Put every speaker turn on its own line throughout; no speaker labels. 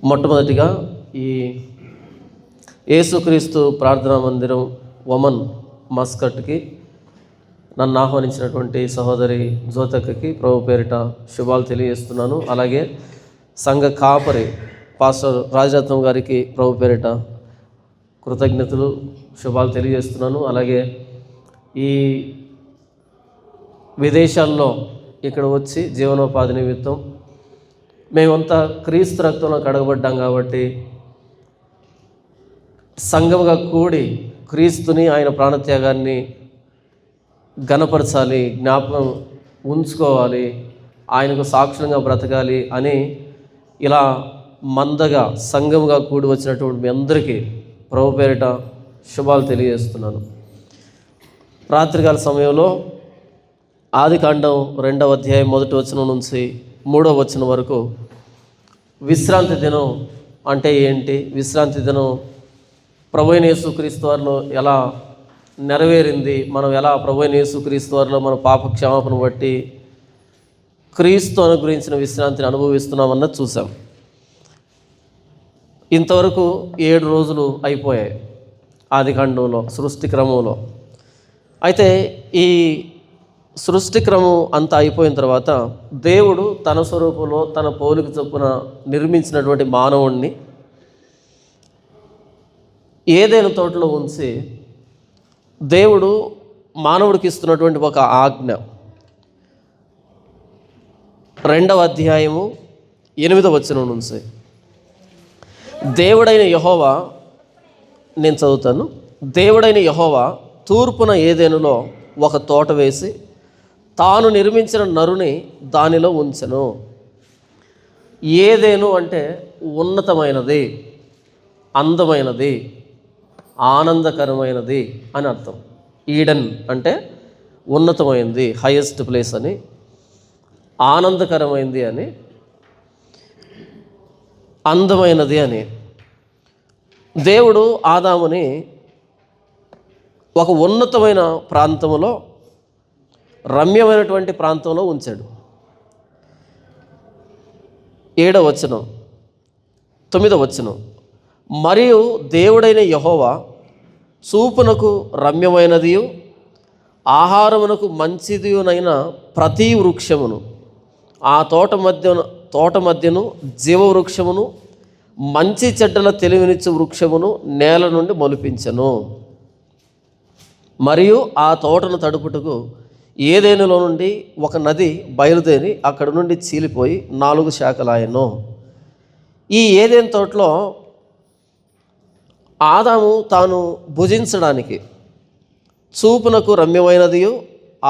మొట్టమొదటిగా ఈ యేసుక్రీస్తు ప్రార్థనా మందిరం ఒమన్ మస్కట్కి నన్ను ఆహ్వానించినటువంటి సహోదరి జ్యోతక్కకి ప్రభు పేరిట శుభాలు తెలియజేస్తున్నాను. అలాగే సంఘ కాపరి పాస్టర్ రాజరత్నం గారికి ప్రభు పేరిట కృతజ్ఞతలు శుభాలు తెలియజేస్తున్నాను. అలాగే ఈ విదేశాల్లో ఇక్కడ వచ్చి జీవనోపాధి నిమిత్తం మేమంతా క్రీస్తు రక్తంలో కడగబడ్డాం కాబట్టి సంఘముగా కూడి క్రీస్తుని, ఆయన ప్రాణత్యాగాన్ని ఘనపరచాలి, జ్ఞాపకం ఉంచుకోవాలి, ఆయనకు సాక్షులంగా బ్రతకాలి అని ఇలా మందగా సంఘముగా కూడి వచ్చినటువంటి మీ అందరికీ ప్రభు పేరిట శుభాలు తెలియజేస్తున్నాను. రాత్రికాల సమయంలో ఆదికాండం 2వ అధ్యాయం 1వ వచనం నుంచి 3వ వచనం వరకు విశ్రాంతి దినం అంటే ఏంటి, విశ్రాంతి దినం ప్రభువైన యేసుక్రీస్తు వారిలో ఎలా నెరవేరింది, మనం ఎలా ప్రభువైన యేసుక్రీస్తు వారిలో మన పాప క్షమాపణ బట్టి క్రీస్తు అనుగ్రహించిన విశ్రాంతిని అనుభవిస్తున్నామన్నది చూసాం. ఇంతవరకు 7 రోజులు అయిపోయాయి ఆదికాండంలో, సృష్టి క్రమంలో. అయితే ఈ సృష్టి క్రమం అంతా అయిపోయిన తర్వాత దేవుడు తన స్వరూపంలో తన పోలిక చొప్పున నిర్మించినటువంటి మానవుణ్ణి ఏదైనా తోటలో ఉంచి దేవుడు మానవుడికి ఇస్తున్నటువంటి ఒక ఆజ్ఞ 2వ అధ్యాయము 8వ వచనం నుంచి, దేవుడైన యెహోవా, నేను చదువుతాను. దేవుడైన యెహోవా తూర్పున ఏదెనులో ఒక తోట వేసి తాను నిర్మించిన నరుని దానిలో ఉంచెను. ఏదేను అంటే ఉన్నతమైనది, అందమైనది, ఆనందకరమైనది అని అర్థం. ఈడెన్ అంటే ఉన్నతమైనది, హైయెస్ట్ ప్లేస్ అని, ఆనందకరమైనది అని, అందమైనది అని. దేవుడు ఆదాముని ఒక ఉన్నతమైన ప్రాంతంలో, రమ్యమైనటువంటి ప్రాంతంలో ఉంచాడు. 7వ వచనం, 9వ వచనం, మరియు దేవుడైన యెహోవా చూపునకు రమ్యమైనదియు ఆహారమునకు మంచిదియునైన ప్రతి వృక్షమును, ఆ తోట మధ్యను జీవవృక్షమును మంచి చెడ్డల తెలివినిచ్చు వృక్షమును నేల నుండి మొలిపించెను. మరియు ఆ తోటను తడుపుటకు ఏదెనులో నుండి ఒక నది బయలుదేరి అక్కడ నుండి చీలిపోయి 4 శాఖలాయెను. ఈ ఏదెను తోటలో ఆదాము తాను భుజించడానికి చూపునకు రమ్యమైనదియు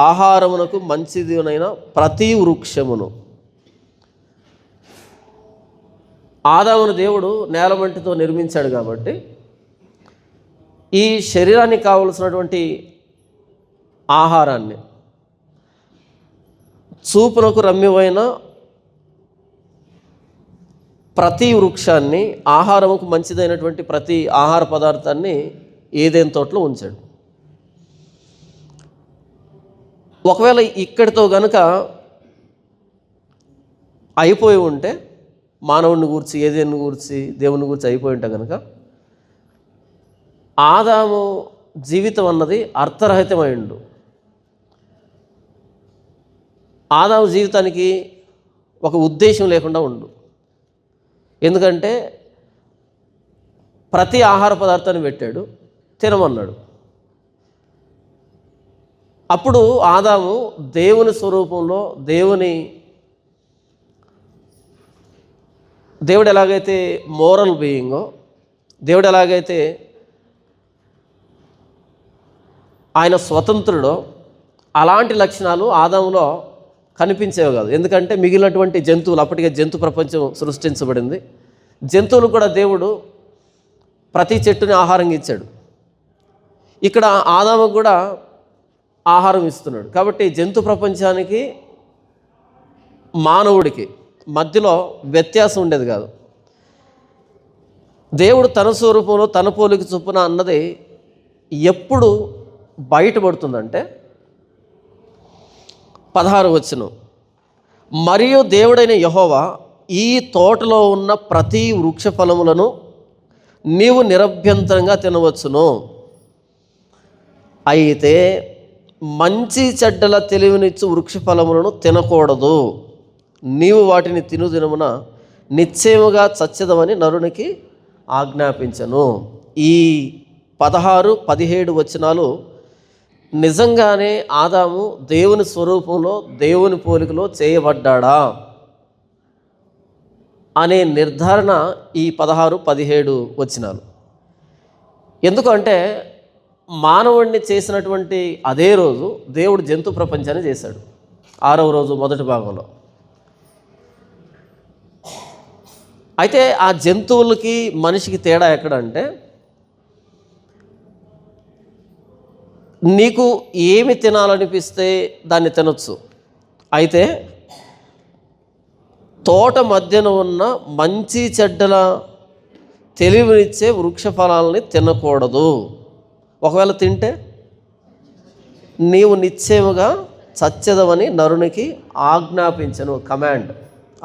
ఆహారమునకు మంచిదినైన ప్రతి వృక్షమును, ఆదామును దేవుడు నేలమంటితో నిర్మించాడు కాబట్టి ఈ శరీరానికి కావలసినటువంటి ఆహారాన్ని, చూపునకు రమ్యమైన ప్రతి వృక్షాన్ని, ఆహారముకు మంచిదైనటువంటి ప్రతి ఆహార పదార్థాన్ని ఏదైనా తోటలో ఉంచాడు. ఒకవేళ ఇక్కడితో గనుక అయిపోయి ఉంటే, మానవుడిని గూర్చి, ఏదైనా గూర్చి, దేవుని గూర్చి అయిపోయి ఉంటే కనుక ఆదాము జీవితం అన్నది అర్థరహితమైండు. ఆదాము జీవితానికి ఒక ఉద్దేశం లేకుండా ఉండు. ఎందుకంటే ప్రతి ఆహార పదార్థాన్ని పెట్టాడు, తినమన్నాడు. అప్పుడు ఆదాము దేవుని స్వరూపంలో, దేవుడు ఎలాగైతే మోరల్ బీయింగో, దేవుడు ఎలాగైతే ఆయన స్వతంత్రుడో, అలాంటి లక్షణాలు ఆదాములో కనిపించేవి కాదు. ఎందుకంటే మిగిలినటువంటి జంతువులు, అప్పటికే జంతు ప్రపంచం సృష్టించబడింది. జంతువులు కూడా దేవుడు ప్రతి చెట్టుని ఆహారంగా ఇచ్చాడు. ఇక్కడ ఆదాముకు కూడా ఆహారం ఇస్తున్నాడు. కాబట్టి జంతు ప్రపంచానికి మానవుడికి మధ్యలో వ్యత్యాసం ఉండేది కాదు. దేవుడు తన స్వరూపంలో తన పోలిక చొప్పున అన్నది ఎప్పుడు బయటపడుతుందంటే 16వ వచనం, మరియు దేవుడైన యెహోవా ఈ తోటలో ఉన్న ప్రతి వృక్ష ఫలములను నీవు నిరభ్యంతరంగా తినవచ్చును, అయితే మంచి చెడ్డల తెలివినిచ్చు వృక్ష ఫలములను తినకూడదు, నీవు వాటిని తినుదినమున నిశ్చయముగా చచ్చెదవని నరునికి ఆజ్ఞాపించను. ఈ 16-17 వచనాలు నిజంగానే ఆదాము దేవుని స్వరూపంలో దేవుని పోలికలో చేయబడ్డాడా అనే నిర్ధారణ ఈ 16-17 వచనాలు. ఎందుకంటే మానవుడిని చేసినటువంటి అదే రోజు దేవుడు జంతు ప్రపంచాన్ని చేశాడు, 6వ రోజు మొదటి భాగంలో. అయితే ఆ జంతువులకి మనిషికి తేడా ఎక్కడంటే, నీకు ఏమి తినాలనిపిస్తే దాన్ని తినొచ్చు, అయితే తోట మధ్యన ఉన్న మంచి చెడ్డల తెలివినిచ్చే వృక్ష ఫలాలని తినకూడదు. ఒకవేళ తింటే నీవు నిశ్చయముగా చచ్చెదవని నరునికి ఆజ్ఞాపించను.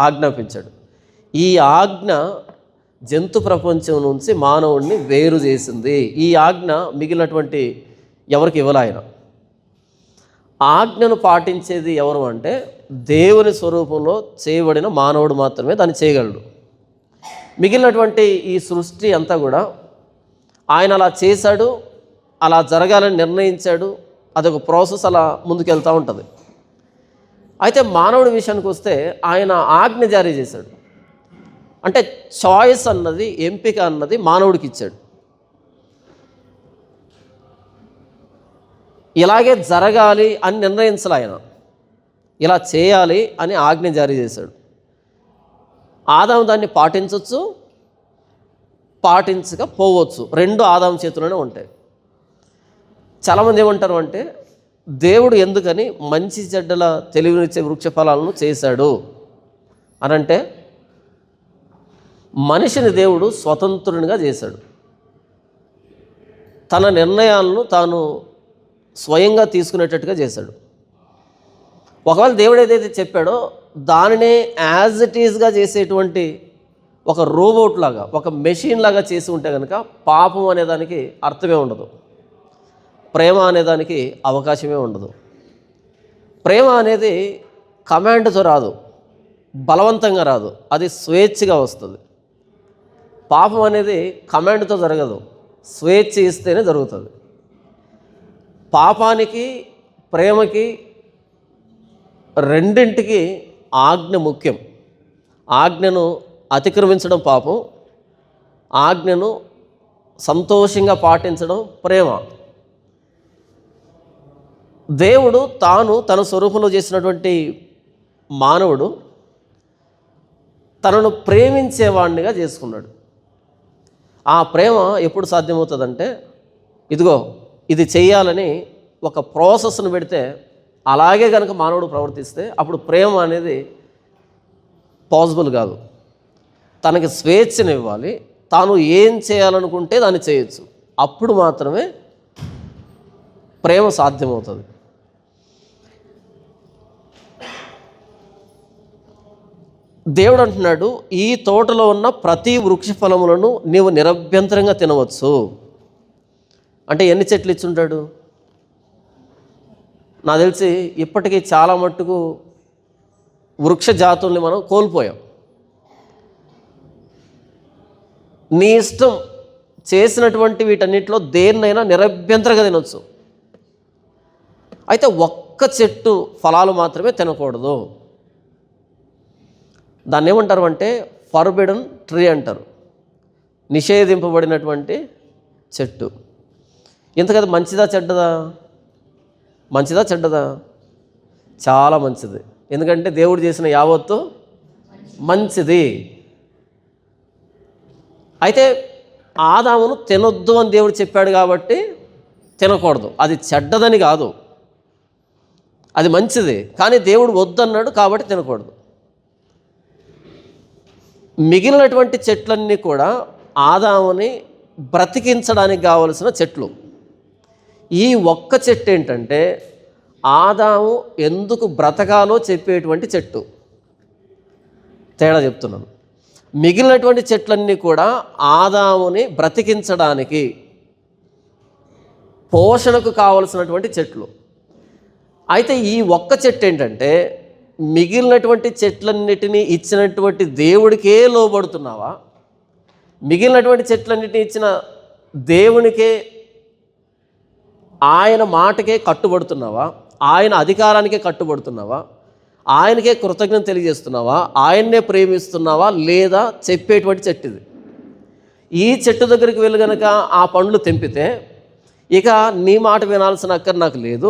ఆజ్ఞాపించాడు. ఈ ఆజ్ఞ జంతు ప్రపంచం నుంచి మానవుడిని వేరు చేసింది. ఈ ఆజ్ఞ మిగిలినటువంటి ఎవరికి ఇవ్వలే ఆయన. ఆజ్ఞను పాటించేది ఎవరు అంటే దేవుని స్వరూపంలో చేయబడిన మానవుడు మాత్రమే దాన్ని చేయగలడు. మిగిలినటువంటి ఈ సృష్టి అంతా కూడా ఆయన అలా చేశాడు, అలా జరగాలని నిర్ణయించాడు. అదొక ప్రాసెస్, అలా ముందుకెళ్తూ ఉంటుంది. అయితే మానవుడి విషయానికి వస్తే ఆయన ఆజ్ఞ జారీ చేశాడు. అంటే చాయిస్ అన్నది, ఎంపిక అన్నది మానవుడికి ఇచ్చాడు. ఇలాగే జరగాలి అని నిర్ణయించాలి ఆయన, ఇలా చేయాలి అని ఆజ్ఞ జారీ చేశాడు. ఆదాము దాన్ని పాటించవచ్చు, పాటించకపోవచ్చు. రెండు ఆదాము చేతిలోనే ఉంటాయి. చాలామంది ఏమంటారు అంటే, దేవుడు ఎందుకని మంచి చెడ్డల తెలివినిచ్చే వృక్ష ఫలాలను చేశాడు అనంటే, మనిషిని దేవుడు స్వతంత్రునిగా చేశాడు. తన నిర్ణయాలను తాను స్వయంగా తీసుకునేటట్టుగా చేశాడు. ఒకవేళ దేవుడు ఏదైతే చెప్పాడో దానినే యాజ్ ఇట్ ఈజ్గా చేసేటువంటి ఒక రోబోట్ లాగా, ఒక మెషిన్ లాగా చేసి ఉంటే కనుక పాపం అనేదానికి అర్థమే ఉండదు, ప్రేమ అనేదానికి అవకాశమే ఉండదు. ప్రేమ అనేది కమాండ్తో రాదు, బలవంతంగా రాదు, అది స్వేచ్ఛగా వస్తుంది. పాపం అనేది కమాండ్తో జరగదు, స్వేచ్ఛ ఇస్తేనే జరుగుతుంది. పాపానికి ప్రేమకి రెండింటికి ఆజ్ఞ ముఖ్యం. ఆజ్ఞను అతిక్రమించడం పాపం, ఆజ్ఞను సంతోషంగా పాటించడం ప్రేమ. దేవుడు తాను తన స్వరూపంలో చేసినటువంటి మానవుడు తనను ప్రేమించేవాడినిగా చేసుకున్నాడు. ఆ ప్రేమ ఎప్పుడు సాధ్యమవుతుందంటే, ఇదిగో ఇది చేయాలని ఒక ప్రాసెస్ను పెడితే అలాగే కనుక మానవుడు ప్రవర్తిస్తే అప్పుడు ప్రేమ అనేది పాసిబుల్ కాదు. తనకి స్వేచ్ఛను ఇవ్వాలి, తాను ఏం చేయాలనుకుంటే దాన్ని చేయొచ్చు. అప్పుడు మాత్రమే ప్రేమ సాధ్యమవుతుంది. దేవుడు అంటున్నాడు, ఈ తోటలో ఉన్న ప్రతి వృక్ష ఫలములను నీవు నిరభ్యంతరంగా తినవచ్చు. అంటే ఎన్ని చెట్లు ఇచ్చుంటాడు? నాకు తెలిసి ఇప్పటికీ చాలా మట్టుకు వృక్ష జాతుల్ని మనం కోల్పోయాం. నీ ఇష్టం చేసినటువంటి వీటన్నిటిలో దేన్నైనా నిరభ్యంతరంగా తినొచ్చు. అయితే ఒక్క చెట్టు ఫలాలు మాత్రమే తినకూడదు. దాన్ని ఏమంటారు అంటే ఫర్బిడన్ ట్రీ అంటారు, నిషేధింపబడినటువంటి చెట్టు. ఇంతకది మంచిదా చెడ్డదా? మంచిదా చెడ్డదా? చాలా మంచిది. ఎందుకంటే దేవుడు చేసిన యావత్తు మంచిది. అయితే ఆదామును తినొద్దు అని దేవుడు చెప్పాడు కాబట్టి తినకూడదు. అది చెడ్డదని కాదు, అది మంచిది. కానీ దేవుడు వద్దన్నాడు కాబట్టి తినకూడదు. మిగిలినటువంటి చెట్లన్నీ కూడా ఆదాముని బ్రతికించడానికి కావలసిన చెట్లు. ఈ ఒక్క చెట్టు ఏంటంటే ఆదాము ఎందుకు బ్రతకాలో చెప్పేటువంటి చెట్టు. తేడా చెప్తున్నాను. మిగిలినటువంటి చెట్లన్నీ కూడా ఆదాముని బ్రతికించడానికి పోషణకు కావలసినటువంటి చెట్లు. అయితే ఈ ఒక్క చెట్టు ఏంటంటే మిగిలినటువంటి చెట్లన్నిటినీ ఇచ్చినటువంటి దేవుడికే లోబడుతున్నావా, మిగిలినటువంటి చెట్లన్నిటినీ ఇచ్చిన దేవునికే, ఆయన మాటకే కట్టుబడుతున్నావా, ఆయన అధికారానికే కట్టుబడుతున్నావా, ఆయనకే కృతజ్ఞత తెలియజేస్తున్నావా, ఆయన్నే ప్రేమిస్తున్నావా లేదా చెప్పేటువంటి చెట్టు ఇది. ఈ చెట్టు దగ్గరికి వెళ్ళి కనుక ఆ పండ్లు తెంపితే ఇక నీ మాట వినాల్సిన అక్కర నాకు లేదు,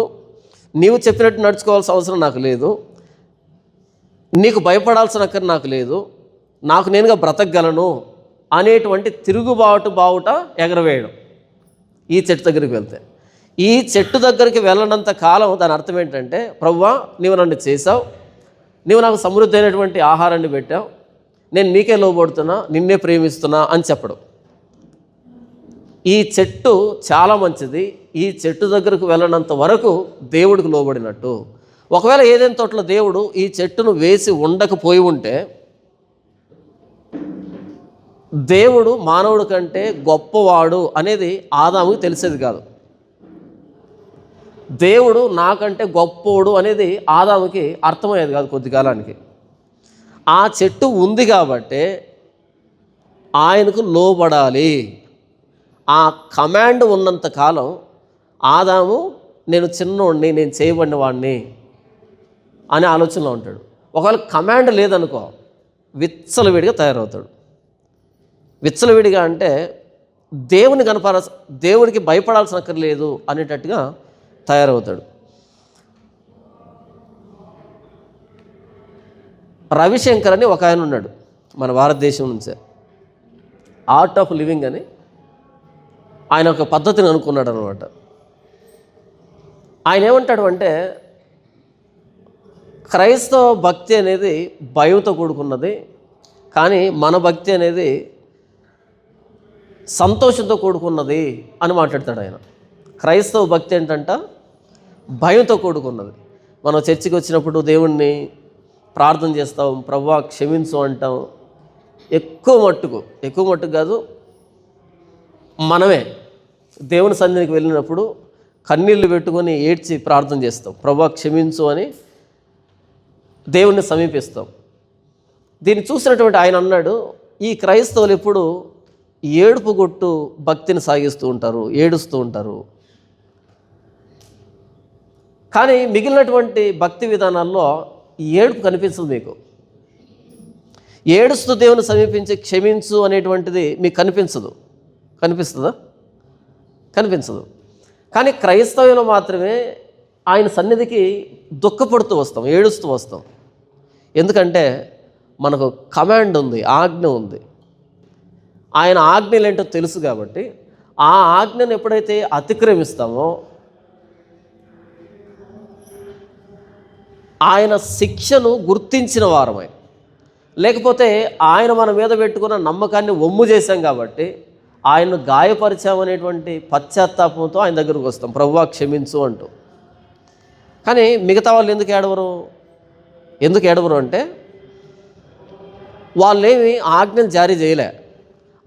నీవు చెప్పినట్టు నడుచుకోవాల్సిన అవసరం నాకు లేదు, నీకు భయపడాల్సిన అక్కర నాకు లేదు, నాకు నేనుగా బ్రతకగలను అనేటువంటి బావుట ఎగరవేయడం ఈ చెట్టు దగ్గరికి వెళ్తే. ఈ చెట్టు దగ్గరికి వెళ్ళనంత కాలం దాని అర్థం ఏంటంటే, ప్రభువా నీవు నన్ను చేసావు, నీవు నాకు సమృద్ధి అయినటువంటి ఆహారాన్ని పెట్టావు, నేను నీకే లోబడుతున్నా, నిన్నే ప్రేమిస్తున్నా అని చెప్పడం. ఈ చెట్టు చాలా మంచిది, ఈ చెట్టు దగ్గరకు వెళ్ళనంత వరకు దేవుడికి లోబడినట్టు. ఒకవేళ ఏదైనా తోటలో దేవుడు ఈ చెట్టును వేసి ఉండకపోయి ఉంటే దేవుడు మానవుడి కంటే గొప్పవాడు అనేది ఆదాముకి తెలిసేది కాదు. దేవుడు నాకంటే గొప్పోడు అనేది ఆదాముకి అర్థమయ్యేది కాదు కొద్ది కాలానికి. ఆ చెట్టు ఉంది కాబట్టి ఆయనకు లోబడాలి. ఆ కమాండ్ ఉన్నంత కాలం ఆదాము నేను చిన్నోడిని, నేను చేయబడిన వాడిని అనే ఆలోచనలో ఉంటాడు. ఒకవేళ కమాండ్ లేదనుకో విచ్చలవిడిగా తయారవుతాడు. విచ్చలవిడిగా అంటే దేవుడికి భయపడాల్సిన అక్కర్లేదు అనేటట్టుగా తయారవుతాడు. రవిశంకర్ అని ఒక ఆయన ఉన్నాడు మన భారతదేశం నుంచే, ఆర్ట్ ఆఫ్ లివింగ్ అని ఆయన ఒక పద్ధతిని అనుకున్నాడు అనమాట. ఆయన ఏమంటాడు అంటే, క్రైస్తవ భక్తి అనేది భయంతో కూడుకున్నది, కానీ మన భక్తి అనేది సంతోషంతో కూడుకున్నది అని మాట్లాడతాడు ఆయన. క్రైస్తవ భక్తి ఏంటంట భయంతో కూడుకున్నది. మనం చర్చికి వచ్చినప్పుడు దేవుణ్ణి ప్రార్థన చేస్తాం, ప్రభువా క్షమించు అంటాం. ఎక్కువ మట్టుకు కాదు, మనమే దేవుని సన్నిధికి వెళ్ళినప్పుడు కన్నీళ్లు పెట్టుకొని ఏడ్చి ప్రార్థన చేస్తాం, ప్రభువా క్షమించు అని దేవుణ్ణి సమీపిస్తాం. దీన్ని చూసినటువంటి ఆయన అన్నాడు, ఈ క్రైస్తవులు ఎప్పుడు ఏడుపు కొట్టు భక్తిని సాగిస్తూ ఉంటారు, ఏడుస్తూ ఉంటారు. కానీ మిగిలినటువంటి భక్తి విధానాల్లో ఏడుపు కనిపించదు మీకు. ఏడుస్తూ దేవుని సమీపించి క్షమించు అనేటువంటిది మీకు కనిపిస్తుందా? కనిపించదు. కానీ క్రైస్తవులు మాత్రమే ఆయన సన్నిధికి దుఃఖపడుతూ వస్తాం, ఏడుస్తూ వస్తాం. ఎందుకంటే మనకు కమాండ్ ఉంది, ఆజ్ఞ ఉంది. ఆయన ఆజ్ఞలు ఏంటో తెలుసు కాబట్టి ఆ ఆజ్ఞను ఎప్పుడైతే అతిక్రమిస్తామో ఆయన శిక్షను గుర్తించిన వారమై, లేకపోతే ఆయన మన మీద పెట్టుకున్న నమ్మకాన్ని వమ్ము చేశాం కాబట్టి ఆయన్ను గాయపరిచామనేటువంటి పశ్చాత్తాపంతో ఆయన దగ్గరకు వస్తాం, ప్రభువా క్షమించు అంటూ. కానీ మిగతా వాళ్ళు ఎందుకు ఏడవరు అంటే వాళ్ళేమి ఆజ్ఞలు జారీ చేయలే.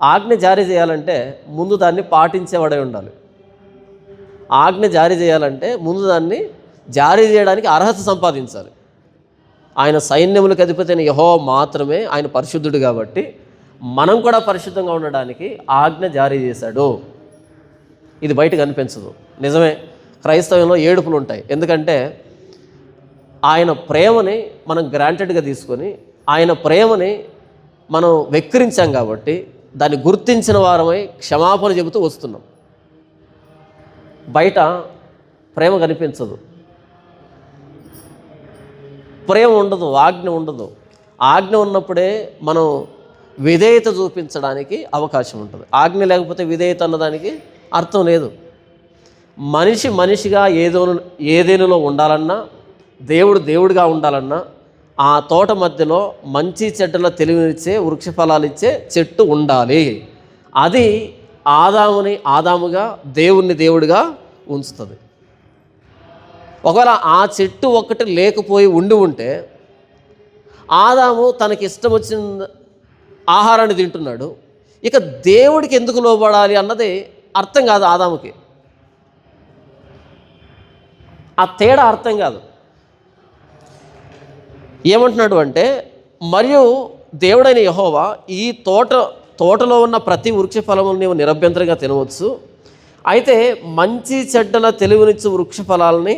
ఆజ్ఞ జారీ చేయాలంటే ముందు దాన్ని పాటించేవాడై ఉండాలి. ఆజ్ఞ జారీ చేయాలంటే ముందు దాన్ని జారీ చేయడానికి అర్హత సంపాదించాలి. ఆయన సైన్యములకు అధిపతి అయిన యెహోవా మాత్రమే ఆయన పరిశుద్ధుడు కాబట్టి మనం కూడా పరిశుద్ధంగా ఉండడానికి ఆజ్ఞ జారీ చేశాడు. ఇది బయట కనిపించదు. నిజమే, క్రైస్తవంలో ఏడుపులు ఉంటాయి. ఎందుకంటే ఆయన ప్రేమని మనం గ్రాంటెడ్గా తీసుకొని ఆయన ప్రేమని మనం వెక్కిరించాం కాబట్టి దాన్ని గుర్తించిన వారమై క్షమాపణ చెబుతూ వస్తున్నాం. బయట ప్రేమ కనిపించదు, ప్రేమ ఉండదు, ఆజ్ఞ ఉండదు. ఆజ్ఞ ఉన్నప్పుడే మనం విధేయత చూపించడానికి అవకాశం ఉంటుంది. ఆజ్ఞ లేకపోతే విధేయత అన్నదానికి అర్థం లేదు. మనిషిగా ఏదేనులో ఉండాలన్నా, దేవుడిగా ఉండాలన్నా ఆ తోట మధ్యలో మంచి చెడ్డల తెలివినిచ్చే వృక్షఫలాలు ఇచ్చే చెట్టు ఉండాలి. అది ఆదాముగా దేవుణ్ణి దేవుడిగా ఉంచుతుంది. ఒకవేళ ఆ చెట్టు ఒక్కటి లేకపోయి ఉంటే ఆదాము తనకి ఇష్టం వచ్చిన ఆహారాన్ని తింటున్నాడు. ఇక దేవుడికి ఎందుకు లోబడాలి అన్నది అర్థం కాదు ఆదాముకి. ఆ తేడా అర్థం కాదు. ఏమంటున్నాడు అంటే, మరియు దేవుడైన యెహోవా ఈ తోటలో ఉన్న ప్రతి వృక్ష ఫలమును నీవు నిరభ్యంతరంగా తినవచ్చు, అయితే మంచి చెడ్డల తెలివినిచ్చు వృక్ష ఫలాలని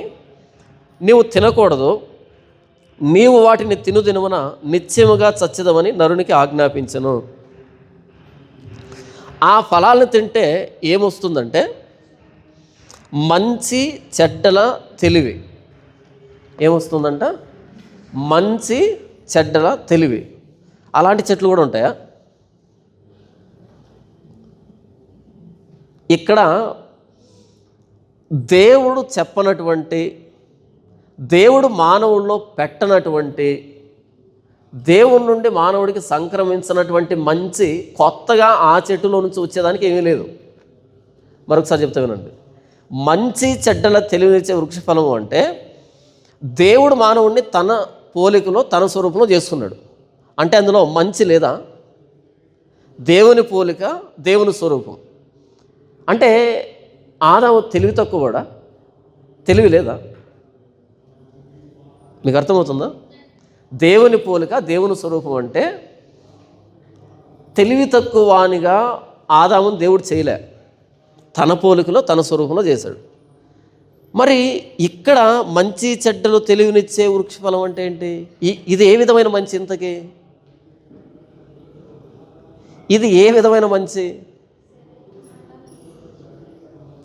నీవు తినకూడదు, నీవు వాటిని తినుదినమున నిత్యముగా చచ్చెదవని నరునికి ఆజ్ఞాపించెను. ఆ ఫలాలను తింటే ఏమొస్తుందంటే మంచి చెడ్డల తెలివి. ఏమొస్తుందంట? మంచి చెడ్డల తెలివి. అలాంటి చెట్లు కూడా ఉంటాయా? ఇక్కడ దేవుడు చెప్పనటువంటి, దేవుడు మానవుల్లో పెట్టనటువంటి, దేవుడి నుండి మానవుడికి సంక్రమించినటువంటి మంచి కొత్తగా ఆ చెట్టులో నుంచి వచ్చేదానికి ఏమీ లేదు. మరొకసారి చెప్తా వినండి. మంచి చెడ్డల తెలివినిచ్చే వృక్షఫలము అంటే దేవుడు మానవుడిని తన పోలికలో తన స్వరూపంలో చేసుకున్నాడు. అంటే అందులో మంచి లేదా? దేవుని పోలిక, దేవుని స్వరూపం. అంటే ఆదాము తెలివి తక్కువడా? తెలివి లేదా? మీకు అర్థమవుతుందా? దేవుని పోలిక, దేవుని స్వరూపం అంటే తెలివి తక్కువనిగా ఆదామును దేవుడు చేయలే, తన పోలికలో తన స్వరూపంలో చేశాడు. మరి ఇక్కడ మంచి చెడ్డలు తెలివినిచ్చే వృక్షఫలం అంటే ఏంటి? ఇది ఏ విధమైన మంచి? ఇంతకీ ఇది ఏ విధమైన మంచి?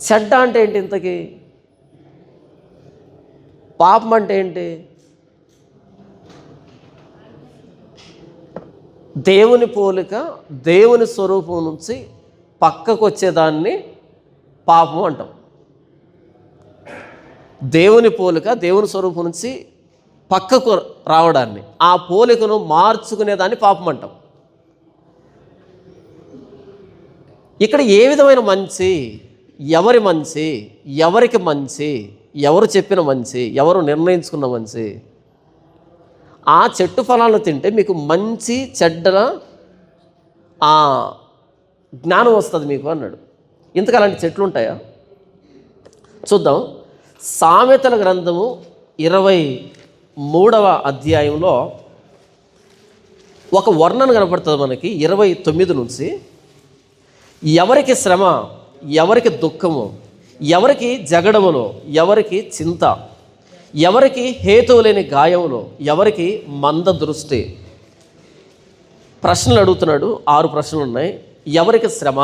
చెడ్డ అంటే ఏంటి? ఇంతకీ పాపం అంటే ఏంటి? దేవుని పోలిక, దేవుని స్వరూపం నుంచి పక్కకు వచ్చేదాన్ని పాపం అంటాం. దేవుని పోలిక, దేవుని స్వరూపం నుంచి పక్కకు రావడాన్ని, ఆ పోలికను మార్చుకునేదాన్ని పాపం అంటాం. ఇక్కడ ఏ విధమైన మంచి? ఎవరి మంచి? ఎవరికి మంచి? ఎవరు చెప్పిన మంచి? ఎవరు నిర్ణయించుకున్న మంచి? ఆ చెట్టు ఫలాలను తింటే మీకు మంచి చెడ్డల ఆ జ్ఞానం వస్తుంది మీకు అన్నాడు. ఇంతకు అలాంటి చెట్లు ఉంటాయా? చూద్దాం. సామెతల గ్రంథము 23వ అధ్యాయంలో ఒక వర్ణన కనపడుతుంది మనకి. 29 నుంచి, ఎవరికి శ్రమ, ఎవరికి దుఃఖము, ఎవరికి జగడములో, ఎవరికి చింత, ఎవరికి హేతువు లేని గాయములో, ఎవరికి మంద దృష్టి. ప్రశ్నలు అడుగుతున్నాడు. 6 ప్రశ్నలు ఉన్నాయి. ఎవరికి శ్రమ,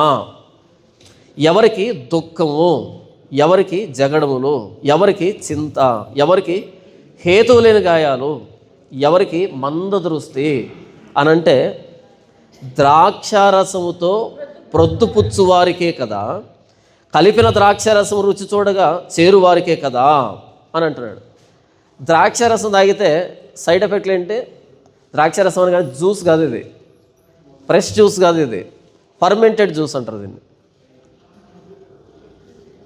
ఎవరికి దుఃఖము, ఎవరికి జగడములు, ఎవరికి చింత, ఎవరికి హేతువు లేని గాయాలు, ఎవరికి మంద దృష్టి అనంటే ద్రాక్షారసముతో ప్రొద్దుపుచ్చు వారికే కదా, కలిపిన ద్రాక్షారసం రుచి చూడగా చేరువారికే కదా అని అంటున్నాడు. ద్రాక్షారసం తాగితే సైడ్ ఎఫెక్ట్లు ఏంటి? ద్రాక్షారసం అని కానీ జ్యూస్ కాదు ఇది, ఫ్రెష్ జ్యూస్ కాదు ఇది, ఫర్మెంటెడ్ జ్యూస్ అంటారు దీన్ని.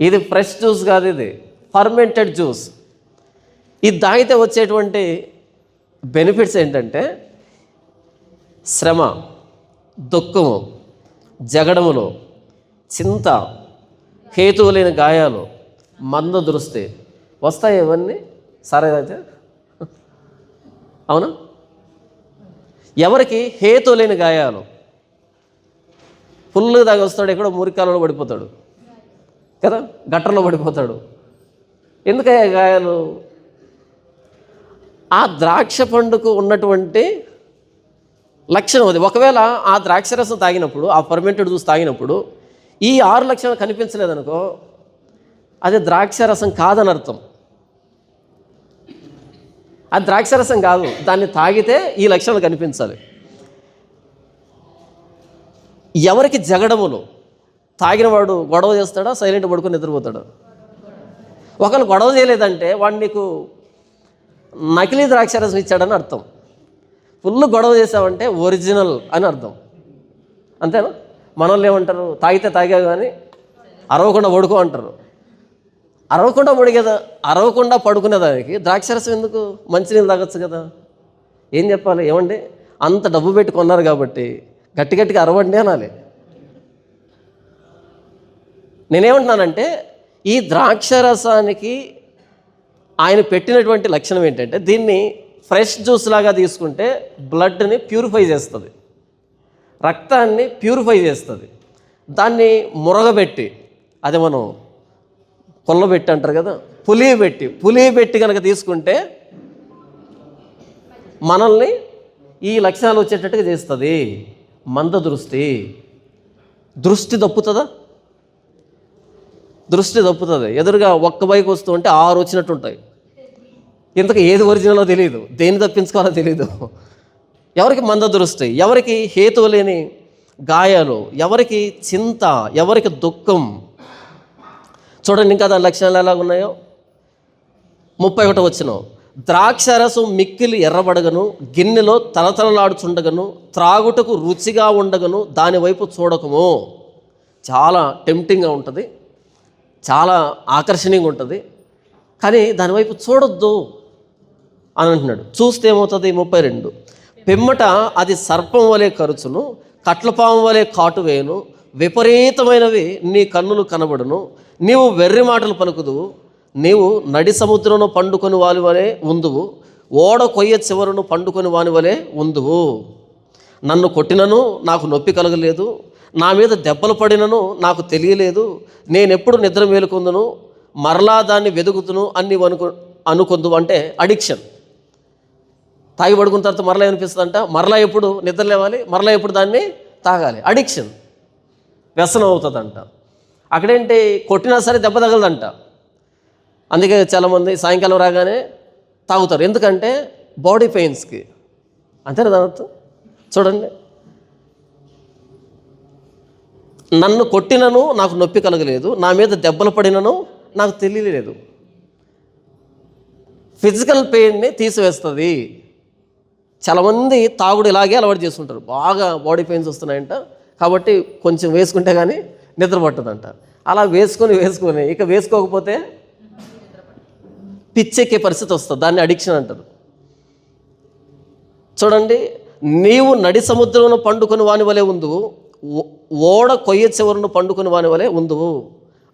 ఇది ఫ్రెష్ జ్యూస్ కాదు, ఇది ఫర్మెంటెడ్ జ్యూస్. ఇది తాగితే వచ్చేటువంటి బెనిఫిట్స్ ఏంటంటే శ్రమ, దుఃఖము, జగడములు, చింత, హేతువు లేని గాయాలు, మంద దృష్టి వస్తాయి. ఇవన్నీ సరే అయితే అవునా? ఎవరికి హేతువు లేని గాయాలు? ఫుల్గా తాగి వస్తాడు, ఎక్కడో మురికాలలో పడిపోతాడు కదా, గట్టర్లో పడిపోతాడు. ఎందుకయ్యా గాయాలు? ఆ ద్రాక్ష పండుకు ఉన్నటువంటి లక్షణం అది. ఒకవేళ ఆ ద్రాక్షరసం తాగినప్పుడు, ఆ ఫర్మెంటెడ్ జ్యూస్ తాగినప్పుడు ఈ 6 లక్షణాలు కనిపించలేదనుకో, అది ద్రాక్షరసం కాదని అర్థం. అది ద్రాక్షరసం కాదు, దాన్ని తాగితే ఈ లక్షణాలు కనిపించాలి. ఎవరికి జగడములు? తాగినవాడు గొడవ చేస్తాడా, సైలెంట్ పడుకొని నిద్రపోతాడా? ఒకళ్ళు గొడవ చేయలేదంటే వాడు నీకు నకిలీ ద్రాక్షరసం ఇచ్చాడని అర్థం. ఫుల్ గొడవ చేసావంటే ఒరిజినల్ అని అర్థం. అంతేనా? మనోళ్ళు ఏమంటారు? తాగితే తాగా కానీ అరవకుండా పడుకో అంటారు. అరవకుండా పడుకునేదానికి ద్రాక్షరసం ఎందుకు? మంచినీళ్ళు తాగొచ్చు కదా. ఏం చెప్పాలి? ఏమండి, అంత డబ్బు పెట్టి కొన్నారు కాబట్టి గట్టి గట్టిగా అరవండి అనాలి. నేనేమంటున్నానంటే, ఈ ద్రాక్షరసానికి ఆయన పెట్టినటువంటి లక్షణం ఏంటంటే, దీన్ని ఫ్రెష్ జ్యూస్ లాగా తీసుకుంటే బ్లడ్ని ప్యూరిఫై చేస్తుంది, రక్తాన్ని ప్యూరిఫై చేస్తుంది. దాన్ని మురగబెట్టి, అది మనం కొల్లబెట్టి అంటారు కదా, పులియబెట్టి కనుక తీసుకుంటే మనల్ని ఈ లక్షణాలు వచ్చేటట్టుగా చేస్తుంది. మంద దృష్టి తప్పుతుందా? దృష్టి తప్పుతుంది. ఎదురుగా ఒక్క బైక్ వస్తూ ఉంటే 6 వచ్చినట్టు ఉంటాయి. ఇంతకు ఏది ఒరిజినలో తెలియదు, దేన్ని తప్పించుకోవాలో తెలియదు. ఎవరికి మంద దృష్టి, ఎవరికి హేతువు లేని గాయాలు, ఎవరికి చింత, ఎవరికి దుఃఖం. చూడండి ఇంకా దాని లక్షణాలు ఎలా ఉన్నాయో. 31 వచనం, ద్రాక్షరసం మిక్కిలి ఎర్రబడగను, గిన్నెలో తలతలలాడుచుండగను, త్రాగుటకు రుచిగా ఉండగను, దానివైపు చూడకము. చాలా టెంప్టింగ్గా ఉంటుంది, చాలా ఆకర్షణీయంగా ఉంటుంది, కానీ దానివైపు చూడొద్దు అని అంటున్నాడు. చూస్తే ఏమవుతుంది? 32, పిమ్మట అది సర్పం వలె కరుచును, కట్లపాము వలె కాటు వేయును, విపరీతమైనవి నీ కన్నులు కనబడును, నీవు వెర్రి మాటలు పలుకుదువు, నీవు నడి సముద్రంలో పండుకొని వాని వలె ఉందువు, ఓడ కొయ్య చివరను పండుకొని వాని వలె ఉందువు. నన్ను కొట్టినను నాకు నొప్పి కలగలేదు, నా మీద దెబ్బలు పడినను నాకు తెలియలేదు, నేనెప్పుడు నిద్ర మేలుకొందును, మరలా దాన్ని వెదుగుతును అని అనుకొందు. అంటే అడిక్షన్. తాగి పడుకున్న తర్వాత మరలా ఏమనిపిస్తుందంట? మరలా ఎప్పుడు నిద్ర లేవాలి, మరలా ఎప్పుడు దాన్ని తాగాలి. అడిక్షన్, వ్యసనం అవుతుందంట. అక్కడేంటి, కొట్టినా సరే దెబ్బ తగలదంట. అందుకే చాలామంది సాయంకాలం రాగానే తాగుతారు. ఎందుకంటే బాడీ పెయిన్స్కి. అంతేనా దాని అర్థం? చూడండి, నన్ను కొట్టినను నాకు నొప్పి కలగలేదు, నా మీద దెబ్బలు పడినను నాకు తెలియలేదు. ఫిజికల్ పెయిన్ని తీసివేస్తుంది. చాలామంది తాగుడు ఇలాగే అలవాటు చేసుకుంటారు. బాగా బాడీ పెయిన్స్ వస్తున్నాయంట కాబట్టి కొంచెం వేసుకుంటే కానీ నిద్ర పట్టదంట. అలా వేసుకొని ఇక వేసుకోకపోతే పిచ్చెక్కే పరిస్థితి వస్తుంది. దాన్ని అడిక్షన్ అంటారు. చూడండి, నీవు నడి సముద్రంలో పండుకొని వాని వలె ఉందువు, ఓడ కొయ్య చివరను పండుకొని వాని వలె ఉందువు.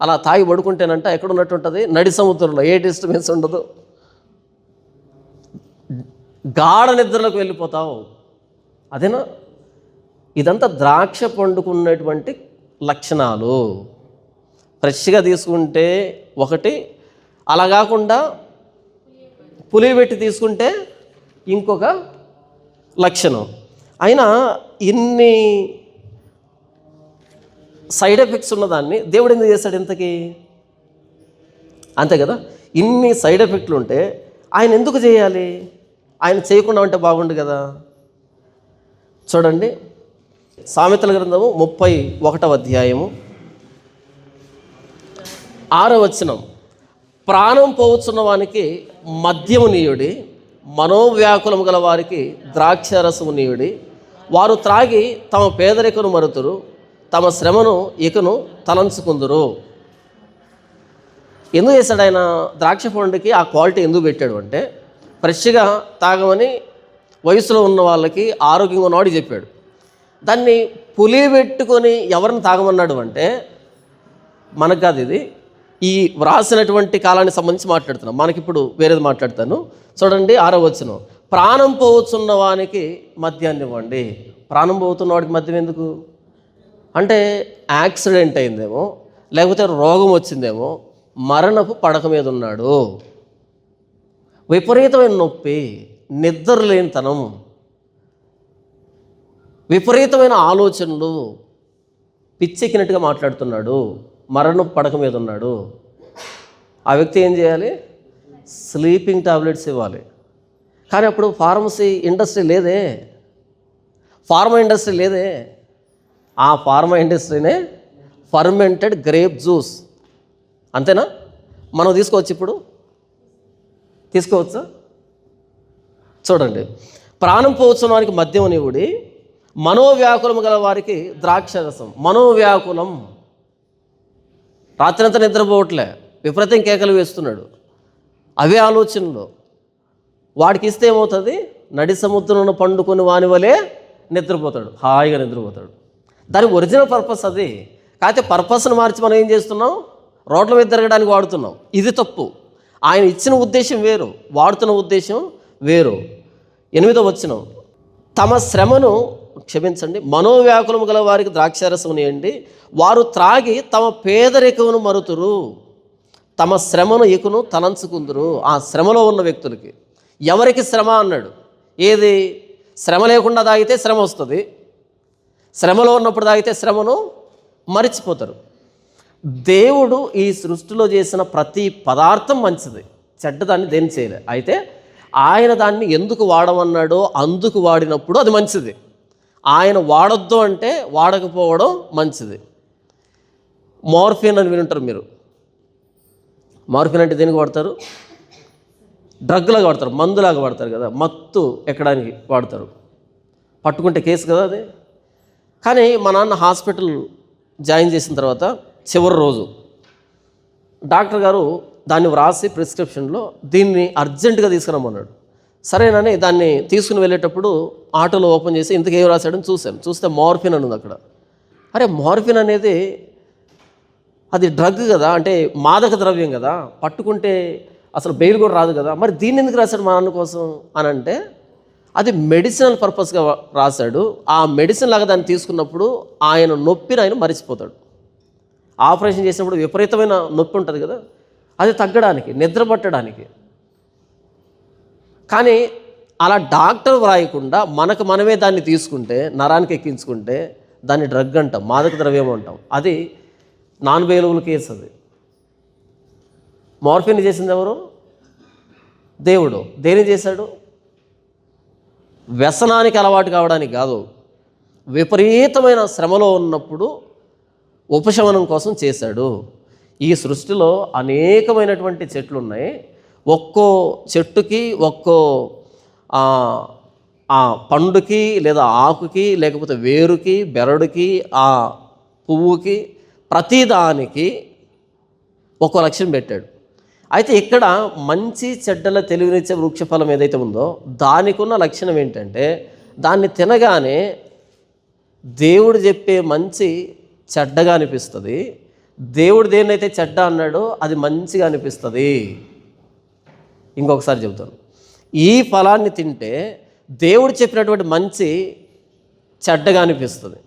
అలా తాగి పడుకుంటేనంట ఎక్కడ ఉన్నట్టు ఉంటుంది? నడి సముద్రంలో. ఏ డిస్టర్బెన్స్ ఉండదు, గాఢ నిద్రలోకి వెళ్ళిపోతావు. అదేనా? ఇదంతా ద్రాక్ష పండుకున్నటువంటి లక్షణాలు. ఫ్రెష్గా తీసుకుంటే ఒకటి, అలా కాకుండా పులియబెట్టి తీసుకుంటే ఇంకొక లక్షణం. అయినా ఇన్ని సైడ్ ఎఫెక్ట్స్ ఉన్నదాన్ని దేవుడు ఎందుకు చేశాడు ఇంతకీ? అంతే కదా, ఇన్ని సైడ్ ఎఫెక్ట్లు ఉంటే ఆయన ఎందుకు చేయాలి? ఆయన చేయకుండా ఉంటే బాగుండు కదా. చూడండి, సామెతల గ్రంథము 31వ అధ్యాయము 6వ వచనం, ప్రాణం పోవచ్చున్న వానికి మద్యము నీయుడి, మనోవ్యాకులము గల వారికి ద్రాక్షరసము నీయుడి, వారు త్రాగి తమ పేదరికను మరుతురు, తమ శ్రమను ఇకను తలంచుకుందురు. ఎందుకు చేశాడు ఆయన ద్రాక్ష పండుకి? ఆ క్వాలిటీ ఎందుకు పెట్టాడు అంటే, ఫ్రెష్గా తాగమని వయసులో ఉన్న వాళ్ళకి, ఆరోగ్యంగా ఉన్నవాడికి చెప్పాడు. దాన్ని పులియబెట్టుకొని ఎవరిని తాగమన్నాడు అంటే, మనకు కాదు, ఇది ఈ వ్రాసినటువంటి కాలానికి సంబంధించి మాట్లాడుతున్నాం. మనకిప్పుడు వేరేది మాట్లాడతాను. చూడండి 6వ వచనం, ప్రాణం పోవచ్చున్న వానికి మద్యాన్ని ఇవ్వండి. ప్రాణం పోతున్న వాడికి మద్యం ఎందుకు అంటే, యాక్సిడెంట్ అయిందేమో, లేకపోతే రోగం వచ్చిందేమో, మరణపు పడక మీద ఉన్నాడు, విపరీతమైన నొప్పి, నిద్ర లేనితనం, విపరీతమైన ఆలోచనలు, పిచ్చెక్కినట్టుగా మాట్లాడుతున్నాడు, మరణపు పడక మీద ఉన్నాడు. ఆ వ్యక్తి ఏం చేయాలి? స్లీపింగ్ టాబ్లెట్స్ ఇవ్వాలి. కానీ అప్పుడు ఫార్మసీ ఇండస్ట్రీ లేదే, ఫార్మా ఇండస్ట్రీ లేదే. ఆ ఫార్మా ఇండస్ట్రీనే ఫర్మెంటెడ్ గ్రేప్ జ్యూస్. అంతేనా? మనం తీసుకోవచ్చు, ఇప్పుడు తీసుకోవచ్చా? చూడండి, ప్రాణం పోవచ్చున్న వారికి మద్యం నీవుడి, మనోవ్యాకులం గల వారికి ద్రాక్షరసం. మనోవ్యాకులం, రాత్రంతా నిద్రపోవట్లే, విపరీతం కేకలు వేస్తున్నాడు, అవే ఆలోచనలు. వాడికి ఇస్తే ఏమవుతుంది? నడి సముద్రంలో పండుకొని వాని వలే నిద్రపోతాడు, హాయిగా నిద్రపోతాడు. దాని ఒరిజినల్ పర్పస్ అది. కాకపోతే పర్పస్ను మార్చి మనం ఏం చేస్తున్నాం, రోడ్ల మీద తిరగడానికి వాడుతున్నాం. ఇది తప్పు. ఆయన ఇచ్చిన ఉద్దేశం వేరు, వాడుతున్న ఉద్దేశం వేరు. 8వ వచనం, తమ శ్రమను క్షమించండి, మనోవ్యాకులము గల వారికి ద్రాక్షారసమునియండి, వారు త్రాగి తమ పేదరికమును మరుతురు, తమ శ్రమను ఇకును తలంచుకుందురు. ఆ శ్రమలో ఉన్న వ్యక్తులకి. ఎవరికి శ్రమ అన్నాడు? ఏది? శ్రమ లేకుండా తాగితే శ్రమ వస్తుంది, శ్రమలో ఉన్నప్పుడు తాగితే శ్రమను మరిచిపోతారు. దేవుడు ఈ సృష్టిలో చేసిన ప్రతి పదార్థం మంచిది, చెడ్డదాన్ని దేని చేయలే. అయితే ఆయన దాన్ని ఎందుకు వాడమన్నాడో అందుకు వాడినప్పుడు అది మంచిది. ఆయన వాడొద్దు అంటే వాడకపోవడం మంచిది. మార్ఫిన్ అని వినుంటారు మీరు. మార్ఫిన్ అంటే దేనికి వాడతారు? డ్రగ్లాగా వాడతారు, మందులాగా వాడతారు కదా, మత్తు ఎక్కడానికి వాడతారు. పట్టుకుంటే కేసు కదా అది. కానీ మా నాన్న హాస్పిటల్ జాయిన్ చేసిన తర్వాత చివరి రోజు డాక్టర్ గారు దాన్ని వ్రాసి ప్రిస్క్రిప్షన్లో దీన్ని అర్జెంటుగా తీసుకురమ్మన్నాడు. సరేనని దాన్ని తీసుకుని వెళ్ళేటప్పుడు ఆటోలో ఓపెన్ చేసి ఇంతకు ఏం రాశాడని చూస్తే మార్ఫిన్ అని ఉంది అక్కడ. అరే, మార్ఫిన్ అనేది అది డ్రగ్ కదా, అంటే మాదక ద్రవ్యం కదా, పట్టుకుంటే అసలు బెయిల్ కూడా రాదు కదా, మరి దీన్ని ఎందుకు రాశాడు మా నాన్న కోసం అని అంటే అది మెడిసినల్ పర్పస్గా రాశాడు. ఆ మెడిసిన్ లాగా దాన్ని తీసుకున్నప్పుడు ఆయన నొప్పిని ఆయన మరిచిపోతాడు. ఆపరేషన్ చేసినప్పుడు విపరీతమైన నొప్పి ఉంటుంది కదా, అది తగ్గడానికి, నిద్ర పట్టడానికి. కానీ అలా డాక్టర్ వ్రాయకుండా మనకు మనమే దాన్ని తీసుకుంటే, నరానికి ఎక్కించుకుంటే దాన్ని డ్రగ్ అంటాం, మాదక ద్రవ్యం అంటాం. అది నాన్ బెయిలబుల్ కేసు. అది మార్ఫిన్ చేసింది ఎవరు? దేవుడు. దేని చేశాడు? వ్యసనానికి అలవాటు కావడానికి కాదు, విపరీతమైన శ్రమలో ఉన్నప్పుడు ఉపశమనం కోసం చేశాడు. ఈ సృష్టిలో అనేకమైనటువంటి చెట్లు ఉన్నాయి. ఒక్కో చెట్టుకి ఒక్కో ఆ పండుకి లేదా ఆకుకి లేకపోతే వేరుకి బెరడుకి ఆ పువ్వుకి ప్రతిదానికి ఒక్కో లక్ష్యం పెట్టాడు. అయితే ఇక్కడ మంచి చెడ్డల తెలివినిచ్చే వృక్షఫలం ఏదైతే ఉందో దానికి ఉన్న లక్షణం ఏంటంటే, దాన్ని తినగానే దేవుడు చెప్పే మంచి చెడ్డగా అనిపిస్తుంది, దేవుడు దేన్నైతే చెడ్డ అన్నాడో అది మంచిగా అనిపిస్తుంది. ఇంకొకసారి చెబుతాను, ఈ ఫలాన్ని తింటే దేవుడు చెప్పినటువంటి మంచి చెడ్డగా అనిపిస్తుంది,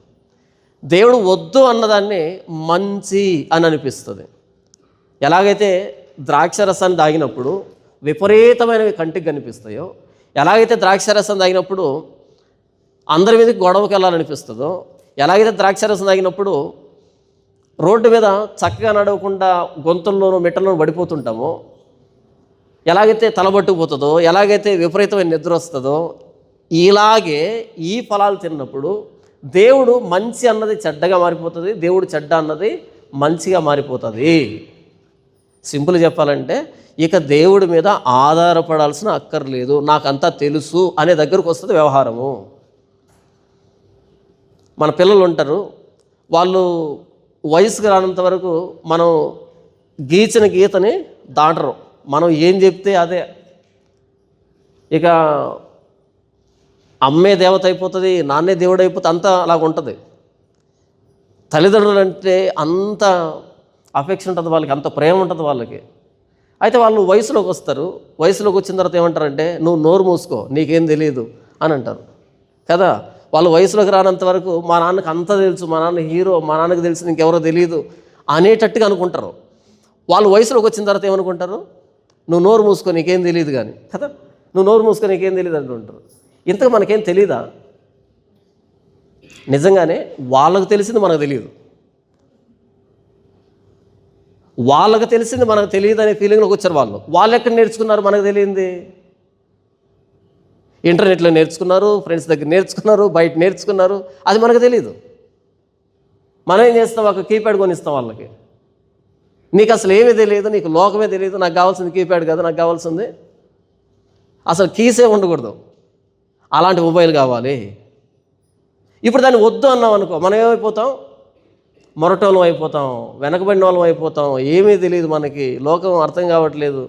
దేవుడు వద్దు అన్నదాన్ని మంచి అని అనిపిస్తుంది. ఎలాగైతే ద్రాక్షరసాన్ని తాగినప్పుడు విపరీతమైనవి కంటికి కనిపిస్తాయో, ఎలాగైతే ద్రాక్షరసం తాగినప్పుడు అందరి మీదకి గొడవకి వెళ్ళాలనిపిస్తుందో, ఎలాగైతే ద్రాక్షరసం తాగినప్పుడు రోడ్డు మీద చక్కగా నడవకుండా గొంతుల్లోనూ మిట్టల్లోనూ పడిపోతుంటామో, ఎలాగైతే తలబట్టుకుపోతుందో, ఎలాగైతే విపరీతమైన నిద్ర వస్తుందో, ఇలాగే ఈ ఫలాలు తిన్నప్పుడు దేవుడు మంచి అన్నది చెడ్డగా మారిపోతుంది, దేవుడు చెడ్డ అన్నది మంచిగా మారిపోతుంది. సింపుల్ చెప్పాలంటే ఇక దేవుడి మీద ఆధారపడాల్సిన అక్కర్లేదు, నాకంతా తెలుసు అనే దగ్గరకు వస్తుంది వ్యవహారము. మన పిల్లలు ఉంటారు, వాళ్ళు వయసుకు రానంత వరకు మనం గీచిన గీతని దాటరు, మనం ఏం చెప్తే అదే. ఇక అమ్మే దేవత అయిపోతుంది, నాన్నే దేవుడు అయిపోతుంది, అంతా అలాగ ఉంటుంది. తల్లిదండ్రులు అంటే అంత అఫెక్షన్ ఉంటుంది వాళ్ళకి, అంత ప్రేమ ఉంటుంది వాళ్ళకి. అయితే వాళ్ళు వయసులోకి వస్తారు, వయసులోకి వచ్చిన తర్వాత ఏమంటారంటే నువ్వు నోరు మూసుకో, నీకేం తెలియదు అని అంటారు కదా. వాళ్ళు వయసులోకి రానంత వరకు మా నాన్నకి అంతా తెలుసు, మా నాన్న హీరో, మా నాన్నకి తెలిసి ఇంకెవరో తెలియదు అనేటట్టుగా అనుకుంటారు. వాళ్ళు వయసులోకి వచ్చిన తర్వాత ఏమనుకుంటారు? నువ్వు నోరు మూసుకో, నీకేం తెలియదు కానీ కదా, నువ్వు నోరు మూసుకో, నీకేం తెలియదు అంటుంటారు. ఇంతకు మనకేం తెలీదా? నిజంగానే వాళ్ళకు తెలిసింది మనకు తెలియదు, వాళ్ళకు తెలిసింది మనకు తెలియదు అనే ఫీలింగ్లోకి వచ్చారు వాళ్ళు ఎక్కడ నేర్చుకున్నారు మనకు తెలియంది? ఇంటర్నెట్లో నేర్చుకున్నారు, ఫ్రెండ్స్ దగ్గర నేర్చుకున్నారు, బయట నేర్చుకున్నారు, అది మనకు తెలియదు. మనం ఏం చేస్తాం? ఒక కీప్యాడ్ కొనిస్తాం వాళ్ళకి. నీకు అసలు ఏమీ తెలియదు, నీకు లోకమే తెలియదు, నాకు కావాల్సింది కీప్యాడ్ కాదు, నాకు కావాల్సింది అసలు కీసే ఉండకూడదు, అలాంటి మొబైల్ కావాలి. ఇప్పుడు దాన్ని వద్దు అన్నాం అనుకో, మనం ఏమైపోతాం? మొరటోళ్ళం అయిపోతాం, వెనకబడిన వాళ్ళం అయిపోతాం, ఏమీ తెలియదు మనకి, లోకం అర్థం కావట్లేదు.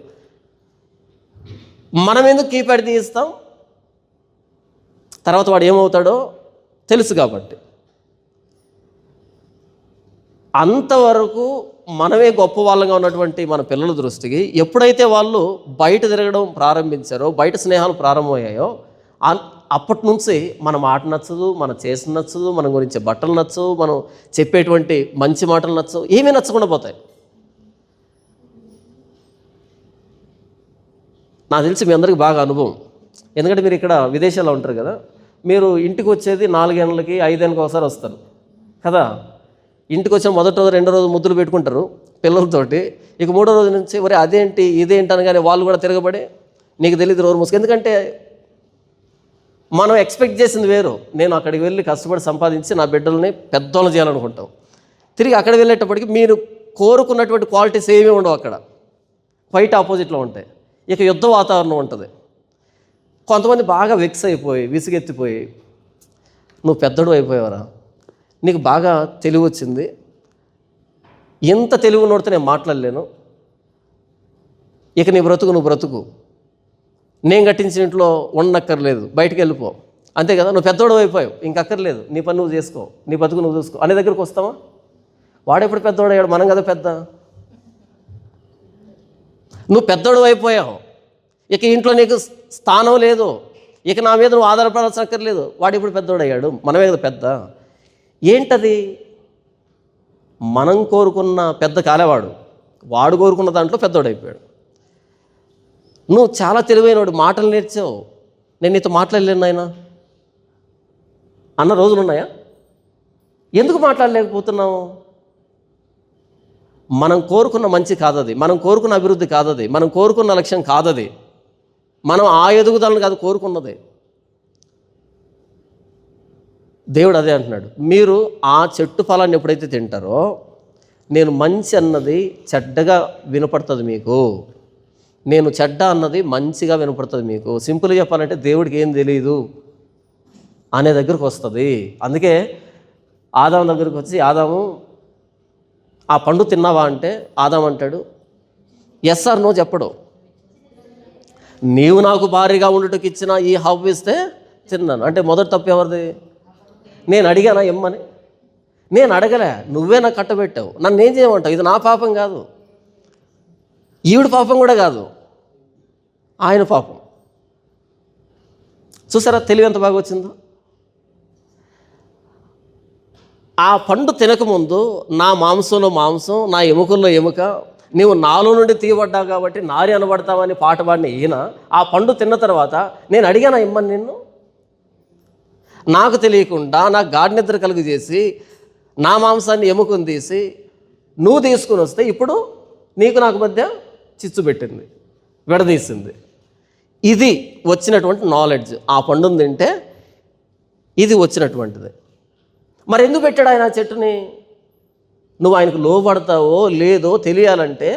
మనం ఎందుకు కీప్యాడ్ తీయిస్తాం? తర్వాత వాడు ఏమవుతాడో తెలుసు కాబట్టి. అంతవరకు మనమే గొప్ప వాళ్ళంగా ఉన్నటువంటి మన పిల్లల దృష్టికి ఎప్పుడైతే వాళ్ళు బయట తిరగడం ప్రారంభించారో, బయట స్నేహాలు ప్రారంభమయ్యాయో, అప్పటి నుంచి మన మాట నచ్చదు, మన చేసిన నచ్చదు, మన గురించి బట్టలు నచ్చవు, మనం చెప్పేటువంటి మంచి మాటలు నచ్చవు, ఏమీ నచ్చకుండా పోతాయి. నాకు తెలిసి మీ అందరికీ బాగా అనుభవం. ఎందుకంటే మీరు ఇక్కడ విదేశాల్లో ఉంటారు కదా, మీరు ఇంటికి వచ్చేది 4 గంటలకి 5 గంటలకి ఒకసారి వస్తారు కదా. ఇంటికి వచ్చిన మొదటి రోజు 2వ రోజు ముద్దులు పెట్టుకుంటారు పిల్లలతోటి. ఇక 3వ రోజు నుంచి ఒరే అదేంటి ఇదేంటి అనగానే వాళ్ళు కూడా తిరగబడి నీకు తెలియదు రోజు మూసుకు. ఎందుకంటే మనం ఎక్స్పెక్ట్ చేసింది వేరు. నేను అక్కడికి వెళ్ళి కష్టపడి సంపాదించి నా బిడ్డల్ని పెద్దోళ్ళు చేయాలనుకుంటాం. తిరిగి అక్కడ వెళ్ళేటప్పటికి మీరు కోరుకున్నటువంటి క్వాలిటీస్ ఏమీ ఉండవు, అక్కడ క్వైట్ ఆపోజిట్లో ఉంటాయి. ఇక యుద్ధ వాతావరణం ఉంటుంది. కొంతమంది బాగా వెక్స్ అయిపోయి విసిగెత్తిపోయి, నువ్వు పెద్దడు అయిపోయావరా, నీకు బాగా తెలివి వచ్చింది, ఎంత తెలివి ఉన్నోడితే నేను మాట్లాడలేను, ఇక నీ బ్రతుకు నువ్వు బ్రతుకు, నేను కట్టించిన ఇంట్లో ఉండక్కర్లేదు, బయటికి వెళ్ళిపో, అంతే కదా, నువ్వు పెద్దోడు అయిపోయావు, ఇంకక్కర్లేదు, నీ పని నువ్వు చేసుకో, నీ బతుకు నువ్వు చూసుకో అనే దగ్గరికి వస్తావా? వాడెప్పుడు పెద్దోడు అయ్యాడు, మనం కదా పెద్ద. నువ్వు పెద్దోడు అయిపోయావు, ఇక ఇంట్లో నీకు స్థానం లేదు, ఇక నా మీద నువ్వు ఆధారపడాల్సిన అక్కర్లేదు. వాడు ఇప్పుడు పెద్దోడు అయ్యాడు, మనమే కదా పెద్ద. ఏంటది? మనం కోరుకున్న పెద్ద కాలేవాడు, వాడు కోరుకున్న దాంట్లో పెద్దోడైపోయాడు. నువ్వు చాలా తెలివైనవాడు, మాటలు నేర్చావు, నేను నీతో మాట్లాడలేను నాయనా అన్న రోజులు ఉన్నాయా? ఎందుకు మాట్లాడలేకపోతున్నావు? మనం కోరుకున్న మంచి కాదది, మనం కోరుకున్న అభివృద్ధి కాదది, మనం కోరుకున్న లక్ష్యం కాదది, మనం ఆ ఎదుగుదలను కాదు కోరుకున్నది. దేవుడు అదే అంటున్నాడు, మీరు ఆ చెట్టు ఫలాన్ని ఎప్పుడైతే తింటారో నేను మంచి అన్నది చెడ్డగా వినపడుతుంది మీకు, నేను చెడ్డ అన్నది మంచిగా వినపడుతుంది మీకు. సింపుల్గా చెప్పాలంటే దేవుడికి ఏం తెలియదు అనే దగ్గరకు వస్తుంది. అందుకే ఆదాము దగ్గరికి వచ్చి, ఆదాము ఆ పండు తిన్నావా అంటే ఆదాము అంటాడు ఎస్ ఆర్ నో చెప్పడు. నీవు నాకు భారీగా ఉండుటకు ఇచ్చిన ఈ హవ్వ ఇస్తే తిన్నాను అంటే మొదటి తప్పు ఎవరిది? నేను అడిగానా ఎమ్మని? నేను అడగలే, నువ్వే నాకు కట్టబెట్టావు, నన్ను ఏం చేయమంటావు? ఇది నా పాపం కాదు, ఈవిడ పాపం కూడా కాదు, ఆయన పాపం. చూసారా తెలివి ఎంత బాగా వచ్చిందో? ఆ పండు తినకముందు నా మాంసంలో మాంసం, నా ఎముకల్లో ఎముక, నీవు నాలో నుండి తీయబడ్డావు కాబట్టి నారి అనబడతావని పాట పాడిన ఈయన ఆ పండు తిన్న తర్వాత నేను అడిగానా ఇమ్మని నిన్ను? నాకు తెలియకుండా నాకు గాఢ నిద్ర కలుగు చేసి నా మాంసాన్ని ఎముకను తీసి నువ్వు తీసుకుని వస్తే ఇప్పుడు నీకు నాకు మధ్య చిచ్చు పెట్టింది, విడదీసింది. ఇది వచ్చినటువంటి నాలెడ్జ్. ఆ పండును తింటే ఇది వచ్చినటువంటిది. మరి ఎందుకు పెట్టాడు ఆయన ఆ చెట్టుని? నువ్వు ఆయనకు లోబడతావో లేదో తెలియాలంటే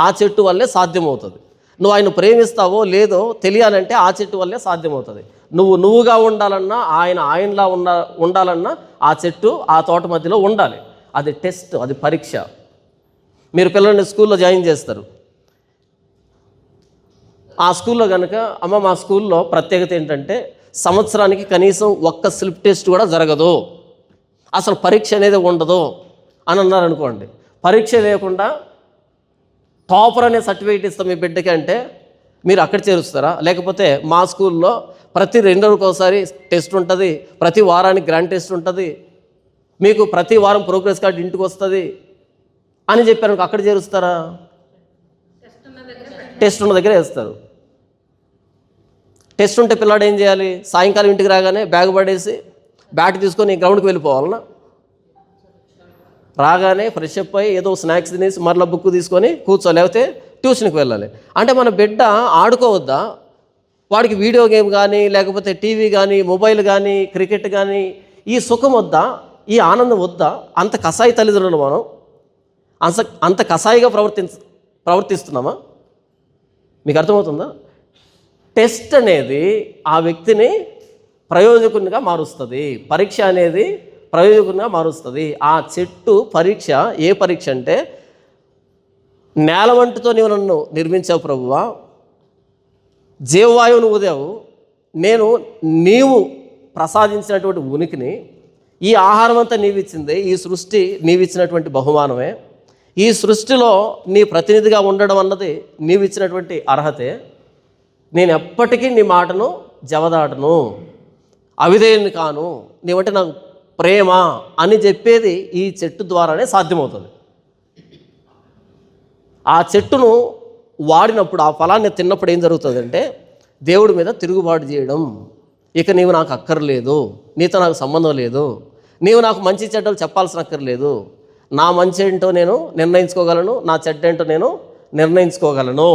ఆ చెట్టు వల్లే సాధ్యమవుతుంది. నువ్వు ఆయన ప్రేమిస్తావో లేదో తెలియాలంటే ఆ చెట్టు వల్లే సాధ్యమవుతుంది. నువ్వుగా ఉండాలన్నా, ఆయనలా ఉండాలన్నా ఆ చెట్టు ఆ తోట మధ్యలో ఉండాలి. అది టెస్ట్, అది పరీక్ష. మీరు పిల్లల్ని స్కూల్లో జాయిన్ చేస్తారు. ఆ స్కూల్లో కనుక అమ్మ మా స్కూల్లో ప్రత్యేకత ఏంటంటే సంవత్సరానికి కనీసం ఒక్క స్లిప్ టెస్ట్ కూడా జరగదు, అసలు పరీక్ష అనేది ఉండదు అని అన్నారనుకోండి. పరీక్ష లేకుండా టాపర్ అనే సర్టిఫికేట్ ఇస్తాం మీ బిడ్డకి అంటే మీరు అక్కడ చేరుస్తారా? లేకపోతే మా స్కూల్లో ప్రతి 2 రోజులకు ఒకసారి టెస్ట్ ఉంటుంది, ప్రతి వారానికి గ్రాండ్ టెస్ట్ ఉంటుంది, మీకు ప్రతి వారం ప్రోగ్రెస్ కార్డు ఇంటికి వస్తుంది అని చెప్పారు, అక్కడ చేరుస్తారా? టెస్ట్ ఉన్న దగ్గర వేస్తారు. టెస్ట్ ఉంటే పిల్లాడు ఏం చేయాలి? సాయంకాలం ఇంటికి రాగానే బ్యాగ్ పడేసి బ్యాట్ తీసుకొని గ్రౌండ్కి వెళ్ళిపోవాలన్నా? రాగానే ఫ్రెష్ అప్ అయ్యి ఏదో స్నాక్స్ తినేసి మరలా బుక్ తీసుకొని కూర్చోలేకపోతే ట్యూషన్కి వెళ్ళాలి. అంటే మన బిడ్డ ఆడుకోవద్దా? వాడికి వీడియో గేమ్ కానీ, లేకపోతే టీవీ కానీ, మొబైల్ కానీ, క్రికెట్ కానీ, ఈ సుఖం వద్దా? ఈ ఆనందం వద్దా? అంత కసాయి తల్లిదండ్రులు మనం అంత కసాయిగా ప్రవర్తిస్తున్నామా? మీకు అర్థమవుతుందా? టెస్ట్ అనేది ఆ వ్యక్తిని ప్రయోజకునిగా మారుస్తుంది, పరీక్ష అనేది ప్రయోజకునిగా మారుస్తుంది. ఆ చెట్టు పరీక్ష ఏ పరీక్ష అంటే, నేల వంటితో నీవు నన్ను నిర్మించావు ప్రభువా, జీవవాయువును ఊదావు, నీవు ప్రసాదించినటువంటి ఉనికిని, ఈ ఆహారం అంతా నీవిచ్చిందే, ఈ సృష్టి నీవిచ్చినటువంటి బహుమానమే, ఈ సృష్టిలో నీ ప్రతినిధిగా ఉండడం అన్నది నీవిచ్చినటువంటి అర్హతే. నేను ఎప్పటికీ నీ మాటను జవదాటను, అవిధేయుని కాను, నీవంటే నాకు ప్రేమ అని చెప్పేది ఈ చెట్టు ద్వారానే సాధ్యమవుతుంది. ఆ చెట్టును వాడినప్పుడు, ఆ ఫలాన్ని తిన్నప్పుడు ఏం జరుగుతుందంటే దేవుడి మీద తిరుగుబాటు చేయడం. ఇక నీవు నాకు అక్కర్లేదు, నీతో నాకు సంబంధం లేదు, నీవు నాకు మంచి చెడ్డలు చెప్పాల్సిన అక్కర్లేదు, నా మంచి ఏంటో నేను నిర్ణయించుకోగలను, నా చెడ్డ ఏంటో నేను నిర్ణయించుకోగలను.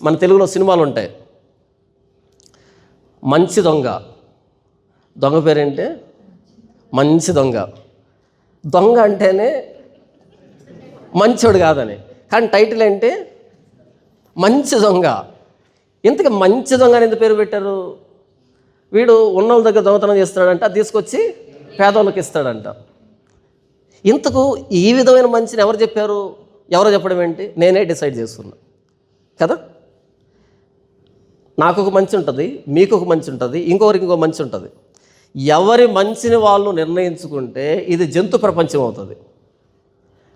మన తెలుగులో సినిమాలు ఉంటాయి, మంచి దొంగ, దొంగ పేరేంటి, మంచి దొంగ. దొంగ అంటేనే మంచోడు కాదని, కానీ టైటిల్ ఏంటి, మంచి దొంగ. ఇంతకు మంచి దొంగ అని ఎందుకు పేరు పెట్టారు? వీడు ఉన్నోళ్ళ దగ్గర దొంగతనం చేస్తాడంట, తీసుకొచ్చి పేదవాళ్ళకి ఇస్తాడంట. ఇంతకు ఈ విధమైన మంచిని ఎవరు చెప్పారు? ఎవరో చెప్పడం ఏంటి, నేనే డిసైడ్ చేసుకున్నా కదా. నాకు ఒక మంచి ఉంటుంది, మీకు ఒక మంచి ఉంటుంది, ఇంకొకరికి ఇంకో మంచి ఉంటుంది. ఎవరి మంచిని వాళ్ళు నిర్ణయించుకుంటే ఇది జంతు ప్రపంచం అవుతుంది.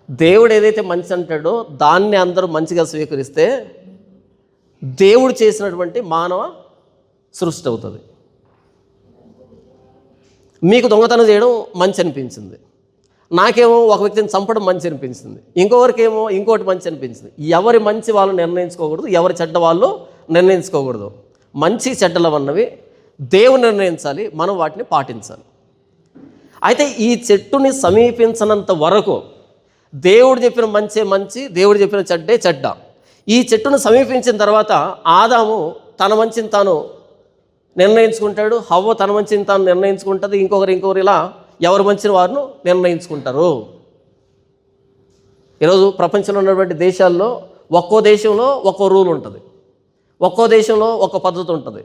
దేవుడు ఏదైతే మంచి అంటాడో దాన్ని అందరూ మంచిగా స్వీకరిస్తే దేవుడు చేసినటువంటి మానవ సృష్టి అవుతుంది. మీకు దొంగతనం చేయడం మంచి అనిపించింది, నాకేమో ఒక వ్యక్తిని చంపడం మంచి అనిపించింది, ఇంకొకరికేమో ఇంకోటి మంచి అనిపించింది. ఎవరి మంచి వాళ్ళు నిర్ణయించుకోకూడదు, ఎవరి చెడ్డ వాళ్ళు నిర్ణయించుకోకూడదు. మంచి చెడ్డలు అన్నవి దేవుడు నిర్ణయించాలి, మనం వాటిని పాటించాలి. అయితే ఈ చెట్టుని సమీపించనంత వరకు దేవుడు చెప్పిన మంచే మంచి, దేవుడు చెప్పిన చెడ్డే చెడ్డ. ఈ చెట్టును సమీపించిన తర్వాత ఆదాము తన మంచిని తాను నిర్ణయించుకుంటాడు, హవ్వ తన మంచిని తాను నిర్ణయించుకుంటుంది, ఇంకొకరు ఇలా ఎవరి మంచిని వారు నిర్ణయించుకుంటారు. ఈరోజు ప్రపంచంలో ఉన్నటువంటి దేశాల్లో ఒక్కో దేశంలో ఒక్కో రూల్ ఉంటుంది, ఒక్కో దేశంలో ఒక్కో పద్ధతి ఉంటుంది.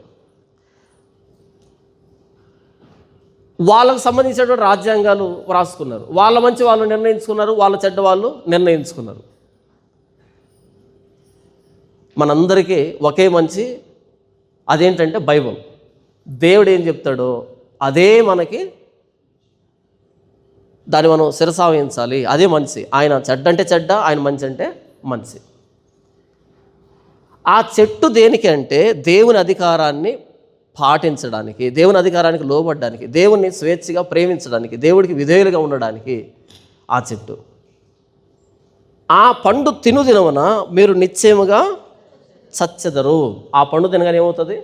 వాళ్ళకు సంబంధించినటువంటి రాజ్యాంగాలు రాసుకున్నారు, వాళ్ళ మంచి వాళ్ళు నిర్ణయించుకున్నారు, వాళ్ళ చెడ్డ వాళ్ళు నిర్ణయించుకున్నారు. మనందరికీ ఒకే మంచి, అదేంటంటే బైబుల్. దేవుడు ఏం చెప్తాడో అదే మనకి, దాన్ని మనం శిరసావహించాలి, అదే మంచి. ఆయన చెడ్డ అంటే చెడ్డ, ఆయన మంచి అంటే మంచి. ఆ చెట్టు దేనికి అంటే దేవుని అధికారాన్ని పాటించడానికి, దేవుని అధికారానికి లోబడ్డానికి, దేవుణ్ణి స్వేచ్ఛగా ప్రేమించడానికి, దేవుడికి విధేయులుగా ఉండడానికి ఆ చెట్టు. ఆ పండు తినుదినమున మీరు నిశ్చయముగా చచ్చెదరు. ఆ పండు తినగానే ఏమవుతుంది?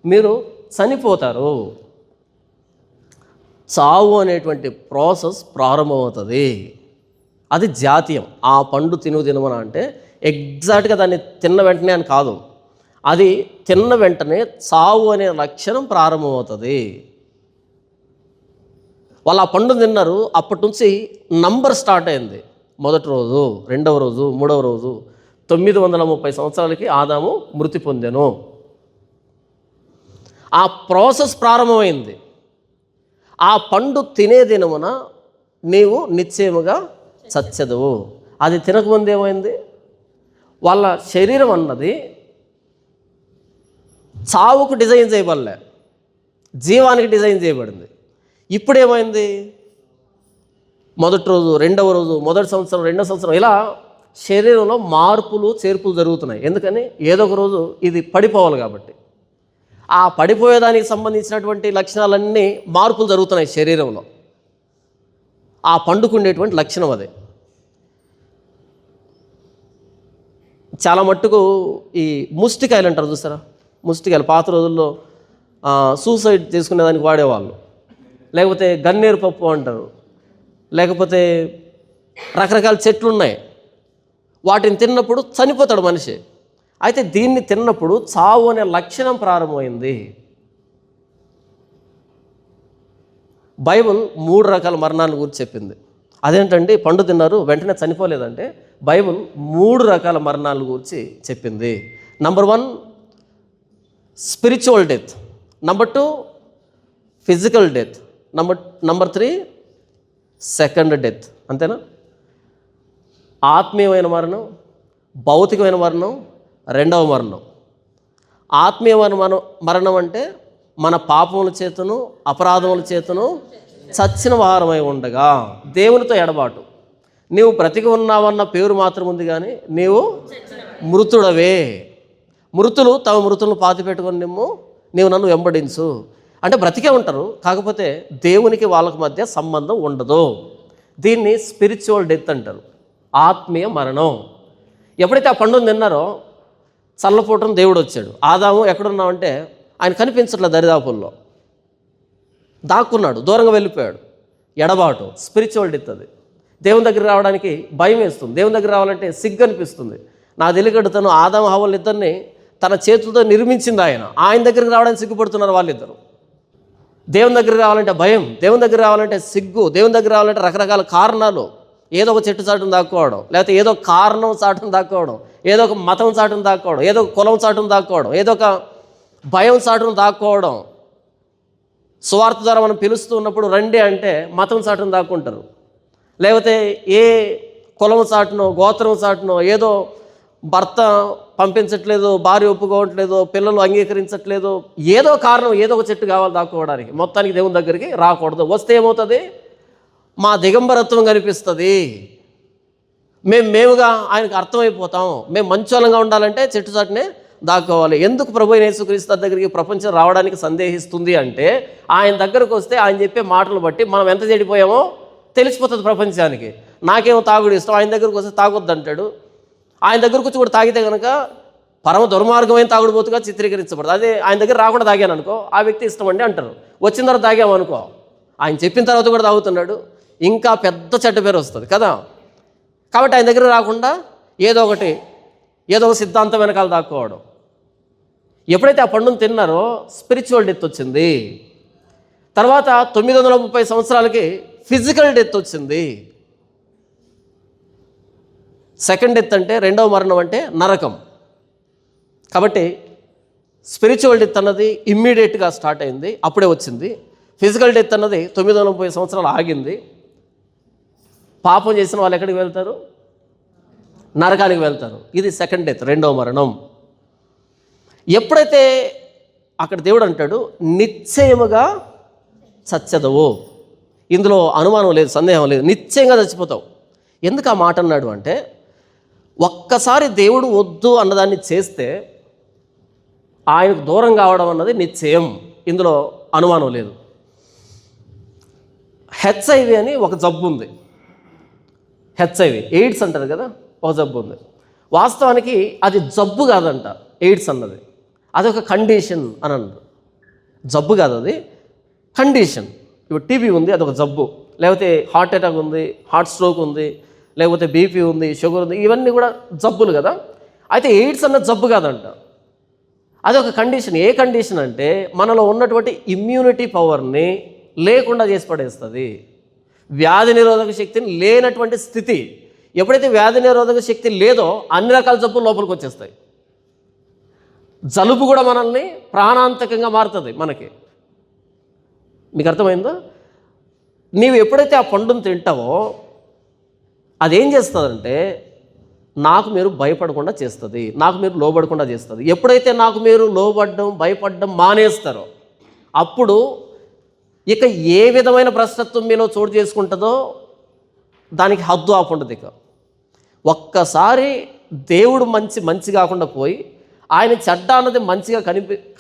మీరు చనిపోతారు. చావు అనేటువంటి ప్రాసెస్ ప్రారంభమవుతుంది. అది జాతీయం. ఆ పండు తినుదినమున అంటే ఎగ్జాక్ట్గా దాన్ని తిన్న వెంటనే అని కాదు, అది తిన్న వెంటనే చావు అనే లక్షణం ప్రారంభమవుతుంది. వాళ్ళు ఆ పండు తిన్నారు, అప్పటి నుంచి నంబర్ స్టార్ట్ అయింది. మొదటి రోజు, రెండవ రోజు, మూడవ రోజు, 930 సంవత్సరాలకి ఆదాము మృతి పొందెను. ఆ ప్రాసెస్ ప్రారంభమైంది. ఆ పండు తినే దినమున నీవు నిశ్చయముగా చచ్చెదవు. అది తినకముందు ఏమైంది? వాళ్ళ శరీరం అన్నది చావుకు డిజైన్ చేయబడలే, జీవానికి డిజైన్ చేయబడింది. ఇప్పుడు ఏమైంది? మొదటి రోజు, రెండవ రోజు, మొదటి సంవత్సరం, రెండవ సంవత్సరం, ఇలా శరీరంలో మార్పులు చేర్పులు జరుగుతున్నాయి. ఎందుకని? ఏదో ఒక రోజు ఇది పడిపోవాలి కాబట్టి. ఆ పడిపోయేదానికి సంబంధించినటువంటి లక్షణాలన్నీ మార్పులు జరుగుతున్నాయి శరీరంలో. ఆ పండుకుండేటువంటి లక్షణం అదే. చాలా మట్టుకు ఈ ముష్టికాయలు అంటారు చూసారా, ముష్టికాయలు పాత రోజుల్లో సూసైడ్ చేసుకునేదానికి వాడేవాళ్ళు, లేకపోతే గన్నేరు పప్పు అంటారు, లేకపోతే రకరకాల చెట్లు ఉన్నాయి, వాటిని తిన్నప్పుడు చనిపోతాడు మనిషి. అయితే దీన్ని తిన్నప్పుడు చావు అనే లక్షణం ప్రారంభమైంది. బైబుల్ 3 రకాల మరణాల గురించి చెప్పింది. అదేంటండి, పండు తిన్నారు వెంటనే చనిపోలేదంటే, బైబుల్ 3 రకాల మరణాల గురించి చెప్పింది. Number 1 spiritual death, number 2 physical death, number 3 second death. అంతేనా? ఆత్మీయమైన మరణం, భౌతికమైన మరణం, రెండవ మరణం. ఆత్మీయమైన మరణం అంటే మన పాపముల చేతను అపరాధముల చేతను చచ్చిన వారమై ఉండగా దేవునితో ఎడబాటు. నీవు బ్రతికి ఉన్నావన్న పేరు మాత్రం ఉంది, కానీ నీవు మృతుడవే. మృతులు తమ మృతులను పాతి పెట్టుకొని నీవు నన్ను వెంబడించు అంటే బ్రతికే ఉంటారు, కాకపోతే దేవునికి వాళ్ళకి మధ్య సంబంధం ఉండదు. దీన్ని స్పిరిచువల్ డెత్ అంటారు, ఆత్మీయ మరణం. ఎప్పుడైతే ఆ పండును తిన్నారో చల్లపోవటం దేవుడు వచ్చాడు. ఆదాము ఎక్కడున్నావంటే ఆయన కనిపించట్లేదు, దరిదాపుల్లో దాక్కున్నాడు, దూరంగా వెళ్ళిపోయాడు. ఎడబాటు, స్పిరిచువల్ డెత్. అది దేవుని దగ్గర రావడానికి భయం వేస్తుంది, దేవుని దగ్గర రావాలంటే సిగ్గు అనిపిస్తుంది. నా తెలియకడు తను ఆదాము హవ్వలు ఇద్దరిని తన చేతులతో నిర్మించింది ఆయన దగ్గరికి రావడానికి సిగ్గుపడుతున్నారు వాళ్ళిద్దరు. దేవుని దగ్గర రావాలంటే భయం, దేవుని దగ్గర రావాలంటే సిగ్గు, దేవుని దగ్గర రావాలంటే రకరకాల కారణాలు. ఏదో ఒక చెట్టు చాటును దాక్కోవడం, లేకపోతే ఏదో ఒక కారణం చాటును దాక్కోవడం, ఏదో ఒక మతం చాటును దాక్కోవడం, ఏదో ఒక కులం చాటును దాక్కోవడం, ఏదో ఒక భయం చాటును దాక్కోవడం. సువార్త ద్వారా మనం పిలుస్తూ ఉన్నప్పుడు రండి అంటే మతం చాటును దాక్కుంటారు, లేకపోతే ఏ కులం చాటునో గోత్రం చాటునో, ఏదో భర్త పంపించట్లేదు, భార్య ఒప్పుకోవట్లేదు, పిల్లలు అంగీకరించట్లేదు, ఏదో కారణం, ఏదో ఒక చెట్టు కావాలి దాక్కోవడానికి. మొత్తానికి దేవుని దగ్గరికి రాకూడదు. వస్తే ఏమవుతుంది? మా దిగంబరత్వం కనిపిస్తుంది, మేముగా ఆయనకు అర్థమైపోతాం. మేము మంచోళంగా ఉండాలంటే చెట్టు చాటునే దాక్కోవాలి. ఎందుకు ప్రభు అయిన యేసుక్రీస్తు దగ్గరికి ప్రపంచం రావడానికి సందేహిస్తుంది అంటే ఆయన దగ్గరకు వస్తే ఆయన చెప్పే మాటలు బట్టి మనం ఎంత చెడిపోయామో తెలిసిపోతుంది ప్రపంచానికి. నాకేమో తాగుడు ఇష్టం, ఆయన దగ్గరకు వస్తే తాగొద్దు అంటాడు. ఆయన దగ్గరకు వచ్చి కూడా తాగితే కనుక పరమ దుర్మార్గమైన తాగుడుపోతుగా చిత్రీకరించబడదు. అదే ఆయన దగ్గర రాకుండా తాగాను అనుకో, ఆ వ్యక్తి ఇష్టం అండి అంటారు. వచ్చిన తర్వాత తాగామనుకో, ఆయన చెప్పిన తర్వాత కూడా తాగుతున్నాడు, ఇంకా పెద్ద చెడ్డ పేరు వస్తుంది కదా. కాబట్టి ఆయన దగ్గర రాకుండా ఏదో ఒక సిద్ధాంతం వెనకాల దాక్కోవడం. ఎప్పుడైతే ఆ పండును తిన్నారో స్పిరిచువల్ డెత్ వచ్చింది. తర్వాత 930 సంవత్సరాలకి ఫిజికల్ డెత్ వచ్చింది. సెకండ్ డెత్ అంటే రెండవ మరణం అంటే నరకం. కాబట్టి స్పిరిచువల్ డెత్ అన్నది ఇమ్మీడియట్గా స్టార్ట్ అయింది, అప్పుడే వచ్చింది. ఫిజికల్ డెత్ అన్నది 930 సంవత్సరాలు ఆగింది. పాపం చేసిన వాళ్ళు ఎక్కడికి వెళ్తారు? నరకానికి వెళ్తారు. ఇది సెకండ్ డెత్, రెండవ మరణం. ఎప్పుడైతే అక్కడ దేవుడు అంటాడు నిశ్చయముగా చచ్చదవు, ఇందులో అనుమానం లేదు, సందేహం లేదు, నిశ్చయంగా చచ్చిపోతావు. ఎందుకు ఆ మాట అన్నాడు అంటే ఒక్కసారి దేవుడు వద్దు అన్నదాన్ని చేస్తే ఆయనకు దూరం కావడం అన్నది నిశ్చయం, ఇందులో అనుమానం లేదు. హెచ్ఐవి అని ఒక జబ్బు ఉంది. హెచ్ఐవి, ఎయిడ్స్ అంటారు కదా, ఒక జబ్బు ఉంది. వాస్తవానికి అది జబ్బు కాదంట, ఎయిడ్స్ అన్నది అదొక కండిషన్ అని అన్నారు. జబ్బు కాదు, అది కండిషన్. ఇప్పుడు టీబీ ఉంది, అదొక జబ్బు. లేకపోతే హార్ట్ అటాక్ ఉంది, హార్ట్ స్ట్రోక్ ఉంది, లేకపోతే బీపీ ఉంది, షుగర్ ఉంది, ఇవన్నీ కూడా జబ్బులు కదా. అయితే ఎయిడ్స్ అన్న జబ్బు కాదంట, అదొక కండిషన్. ఏ కండిషన్ అంటే మనలో ఉన్నటువంటి ఇమ్యూనిటీ పవర్ని లేకుండా చేసి పడేస్తుంది. వ్యాధి నిరోధక శక్తిని లేనటువంటి స్థితి. ఎప్పుడైతే వ్యాధి నిరోధక శక్తి లేదో అన్ని రకాల జబ్బులు లోపలికి వచ్చేస్తాయి. జలుబు కూడా మనల్ని ప్రాణాంతకంగా మారుతుంది మనకి. మీకు అర్థమైందో? నీవు ఎప్పుడైతే ఆ పండును తింటావో అదేం చేస్తుందంటే నాకు మీరు భయపడకుండా చేస్తుంది, నాకు మీరు లోబడకుండా చేస్తుంది. ఎప్పుడైతే నాకు మీరు లోబడడం భయపడడం మానేస్తారో అప్పుడు ఇక ఏ విధమైన భ్రష్టత్వం మీలో చోటు చేసుకుంటుందో దానికి హద్దు ఆపుండదు. ఇక ఒక్కసారి దేవుడు మంచి కాకుండా పోయి ఆయన చెడ్డ అన్నది మంచిగా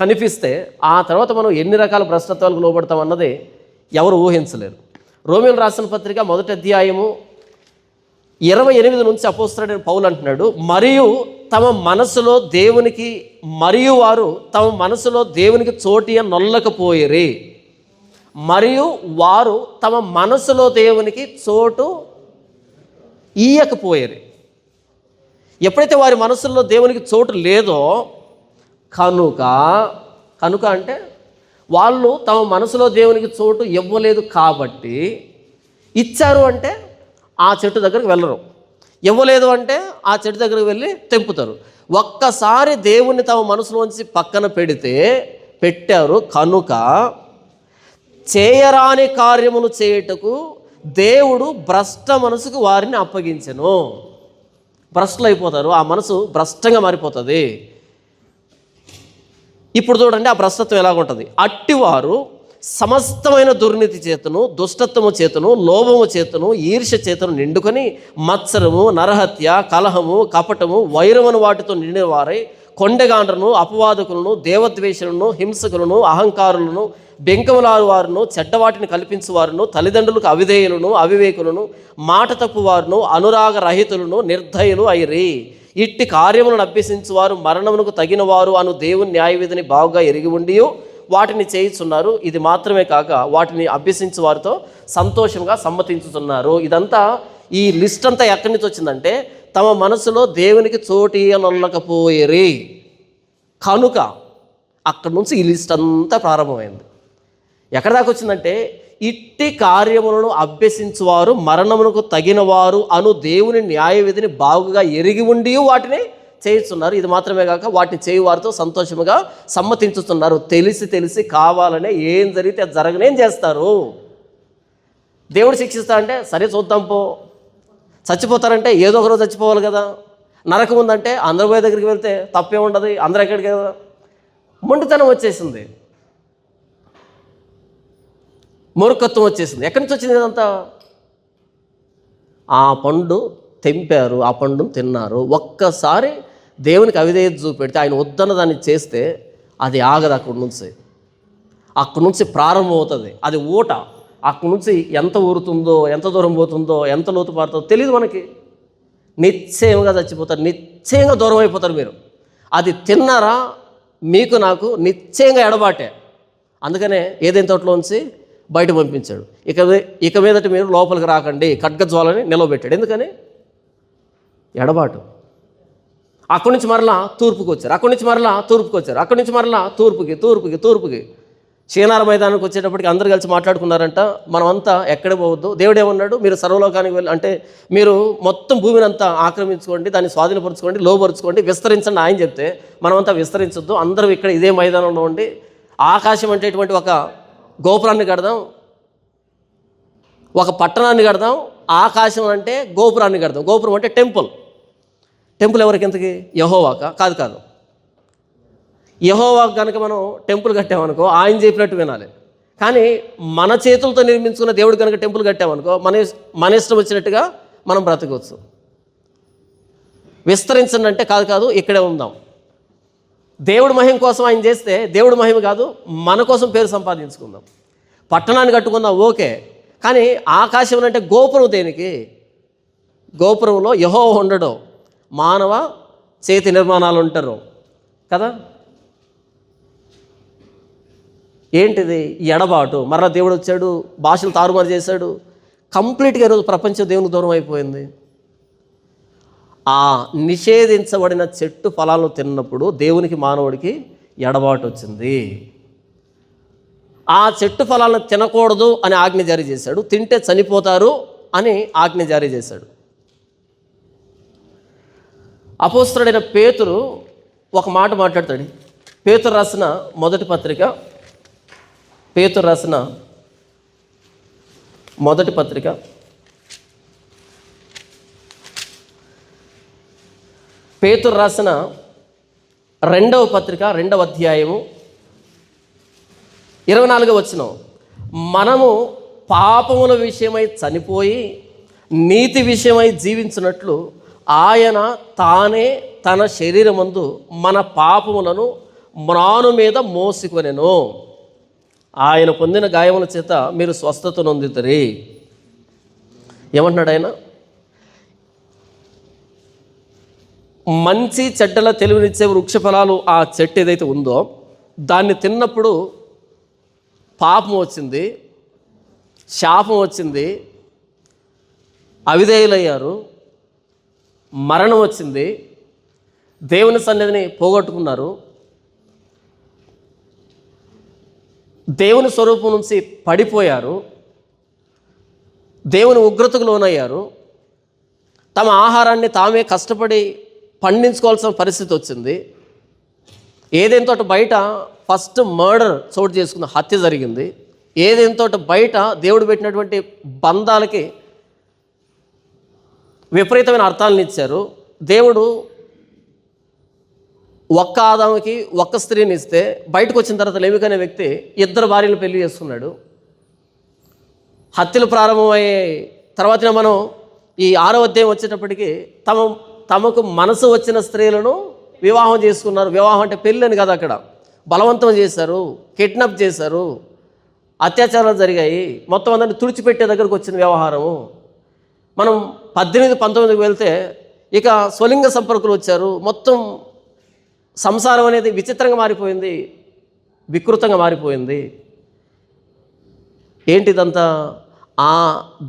కనిపిస్తే ఆ తర్వాత మనం ఎన్ని రకాల భ్రష్టత్వాలకు లోబడతాం అన్నది ఎవరు ఊహించలేరు. రోమీయులకు రాసిన పత్రిక 1వ అధ్యాయము 28 నుంచి అపోస్తలుడైన పౌలు అంటున్నాడు, మరియు వారు తమ మనసులో దేవునికి చోటియ నొల్లకపోయిరి, మరియు వారు తమ మనసులో దేవునికి చోటు ఇయ్యకపోయేది. ఎప్పుడైతే వారి మనసుల్లో దేవునికి చోటు లేదో కనుక అంటే వాళ్ళు తమ మనసులో దేవునికి చోటు ఇవ్వలేదు కాబట్టి, ఇచ్చారు అంటే ఆ చెట్టు దగ్గరికి వెళ్ళరు, ఇవ్వలేదు అంటే ఆ చెట్టు దగ్గరికి వెళ్ళి తెంపుతారు. ఒక్కసారి దేవుణ్ణి తమ మనసులోంచి పక్కన పెట్టారు కనుక చేయరాని కార్యములు చేయుటకు దేవుడు భ్రష్ట మనసుకు వారిని అప్పగించెను. భ్రష్టులు అయిపోతారు, ఆ మనసు భ్రష్టంగా మారిపోతుంది. ఇప్పుడు చూడండి ఆ భ్రష్టత్వం ఎలాగుంటుంది. అట్టివారు సమస్తమైన దుర్నీతి చేతను, దుష్టత్వము చేతను, లోభము చేతను, ఈర్ష్య చేతను నిండుకొని మత్సరము, నరహత్య, కలహము, కపటము, వైరమును వాటితో నిండిన వారై కొండగాండ్రను, అపవాదకులను, దేవద్వేషులను, హింసకులను, అహంకారులను, బెంకములారు వారును, చెడ్డవాటిని కల్పించు వారును, తల్లిదండ్రులకు అవిధేయులను, అవివేకులను, మాట తప్పు వారును, అనురాగ రహితులను, నిర్దయులు అయిరి. ఇట్టి కార్యములను అభ్యసించువారు మరణమునకు తగిన వారు అను దేవుని న్యాయవిధిని బాగుగా ఎరిగి ఉండి వాటిని చేయిస్తున్నారు. ఇది మాత్రమే కాక వాటిని అభ్యసించు వారితో సంతోషంగా సమ్మతించుతున్నారు. ఇదంతా ఈ లిస్ట్ అంతా ఎక్కడి నుంచి వచ్చిందంటే తమ మనసులో దేవునికి చోటియనొల్లకపోయేరి కనుక అక్కడి నుంచి ఈ లిస్ట్ అంతా ప్రారంభమైంది. ఎక్కడి దాకా వచ్చిందంటే ఇట్టి కార్యములను అభ్యసించువారు మరణమునకు తగినవారు అను దేవుని న్యాయ విధిని బాగుగా ఎరిగి ఉండి వాటిని చేయిస్తున్నారు. ఇది మాత్రమే కాక వాటిని చేయు వారితో సంతోషముగా సమ్మతించుతున్నారు. తెలిసి కావాలనే ఏం జరిగితే అది జరగనేం చేస్తారు. దేవుడు శిక్షిస్తా అంటే సరే చూద్దాం పో. చచ్చిపోతారంటే ఏదో ఒక రోజు చచ్చిపోవాలి కదా. నరకం ఉందంటే అందరి పోయే దగ్గరికి వెళ్తే తప్పే ఉండదు, అందరూ ఎక్కడికి కదా. మొండితనం వచ్చేసింది, మూర్ఖత్వం వచ్చేసింది. ఎక్కడి నుంచి వచ్చింది ఇదంతా? ఆ పండు తెంపారు, ఆ పండును తిన్నారు. ఒక్కసారి దేవునికి అవిధేయత చూపెడితే ఆయన వద్దన్న దాన్ని చేస్తే అది ఆగదు. అక్కడి నుంచి ప్రారంభం అవుతుంది. అది ఊట. అక్కడి నుంచి ఎంత ఊరుతుందో, ఎంత దూరం పోతుందో, ఎంత లోతు పారుతుందో తెలియదు మనకి. నిశ్చయంగా చచ్చిపోతారు, నిశ్చయంగా దూరం అయిపోతారు మీరు. అది తిన్నారా మీకు నాకు నిశ్చయంగా ఎడబాటే. అందుకనే ఏదైనా తోటలోంచి బయట పంపించాడు. ఇక మీదట మీరు లోపలికి రాకండి, ఖడ్గజ్వాలని నిలవబెట్టాడు. ఎందుకని? ఎడబాటు. అక్కడి నుంచి మరలా తూర్పుకి వచ్చారు, అక్కడి నుంచి మరలా తూర్పుకి వచ్చారు, అక్కడి నుంచి మరలా తూర్పుకి క్షీణాల మైదానానికి వచ్చేటప్పటికి అందరు కలిసి మాట్లాడుకున్నారంట, మనమంతా ఎక్కడ పోవద్దు. దేవుడు ఏమన్నాడు? మీరు సర్వలోకానికి వెళ్ళి అంటే మీరు మొత్తం భూమిని అంతా ఆక్రమించుకోండి, దాన్ని స్వాధీనపరచుకోండి, లోపరుచుకోండి, విస్తరించండి. ఆయన చెప్తే మనమంతా విస్తరించొద్దు, అందరం ఇక్కడ ఇదే మైదానంలో ఉండి ఆకాశం అంటే ఇటువంటి ఒక గోపురాన్ని కడదాం, ఒక పట్టణాన్ని కడదాం. ఆకాశం అంటే గోపురాన్ని కడదాం. గోపురం అంటే టెంపుల్. ఎవరికి ఇంతకి? యెహోవాకా? కాదు. యెహోవాకు కనుక మనం టెంపుల్ కట్టామనుకో ఆయన చెప్పినట్టు వినాలి. కానీ మన చేతులతో నిర్మించుకున్న దేవుడు కనుక టెంపుల్ కట్టామనుకో మన ఇష్టం వచ్చినట్టుగా మనం బ్రతకవచ్చు. విస్తరించండి అంటే కాదు, ఇక్కడే ఉందాం. దేవుడి మహిమ కోసం ఆయన చేస్తే దేవుడి మహిమ కాదు, మన కోసం పేరు సంపాదించుకుందాం. పట్టణాన్ని కట్టుకుందాం, ఓకే. కానీ ఆకాశం అంటే గోపురం దేనికి? గోపురంలో యెహోవా ఉండడు, మానవ చేతి నిర్మాణాలు ఉంటారు కదా. ఏంటిది? ఎడబాటు. మరలా దేవుడు వచ్చాడు, భాషలు తారుమారు చేశాడు. కంప్లీట్గా ఈరోజు ప్రపంచం దేవునికి దూరం అయిపోయింది. ఆ నిషేధించబడిన చెట్టు ఫలాలను తిన్నప్పుడు దేవునికి మానవుడికి ఎడబాటు వచ్చింది. ఆ చెట్టు ఫలాలను తినకూడదు అని ఆజ్ఞ జారీ చేశాడు. తింటే చనిపోతారు అని ఆజ్ఞ జారీ చేశాడు. అపోస్తలుడైన పేతురు ఒక మాట మాట్లాడతాడు. పేతురు రాసిన మొదటి పత్రిక పేతురు రాసిన రెండవ పత్రిక 2వ అధ్యాయము 24వ వచనం. మనము పాపముల విషయమై చనిపోయి నీతి విషయమై జీవించినట్లు ఆయన తానే తన శరీరమందు మన పాపములను మ్రాను మీద మోసుకొనెను. ఆయన పొందిన గాయముల చేత మీరు స్వస్థత నొందుతారు. ఏమంటున్నాడు ఆయన? మంచి చెడ్డల తెలివినిచ్చే వృక్ష ఫలాలు ఆ చెట్టు ఏదైతే ఉందో దాన్ని తిన్నప్పుడు పాపం వచ్చింది, శాపం వచ్చింది, అవిధేయులయ్యారు, మరణం వచ్చింది, దేవుని సన్నిధిని పోగొట్టుకున్నారు, దేవుని స్వరూపం నుంచి పడిపోయారు, దేవుని ఉగ్రతకు లోనయ్యారు, తమ ఆహారాన్ని తామే కష్టపడి పండించుకోవాల్సిన పరిస్థితి వచ్చింది. ఏదైనా తోట బయట ఫస్ట్ మర్డర్ చోటు చేసుకున్న హత్య జరిగింది. ఏదైనా తోట బయట దేవుడు పెట్టినటువంటి బంధాలకి విపరీతమైన అర్థాలను ఇచ్చారు. దేవుడు ఒక్క ఆదాముకి ఒక్క స్త్రీని ఇస్తే బయటకు వచ్చిన తర్వాత లేవిక్ అనే వ్యక్తి 2 భార్యలు పెళ్లి చేసుకున్నాడు. హత్యలు ప్రారంభమయ్యే తర్వాత మనం ఈ 6వ అధ్యాయం వచ్చేటప్పటికి తమకు మనసు వచ్చిన స్త్రీలను వివాహం చేసుకున్నారు. వివాహం అంటే పెళ్ళని కదా, అక్కడ బలవంతం చేశారు, కిడ్నాప్ చేశారు, అత్యాచారాలు జరిగాయి. మొత్తం అందరిని తుడిచిపెట్టే దగ్గరకు వచ్చిన వ్యవహారము. మనం 18-19కి వెళ్తే ఇక స్వలింగ సంపర్కులు వచ్చారు. మొత్తం సంసారం అనేది విచిత్రంగా మారిపోయింది, వికృతంగా మారిపోయింది. ఏంటిదంతా? ఆ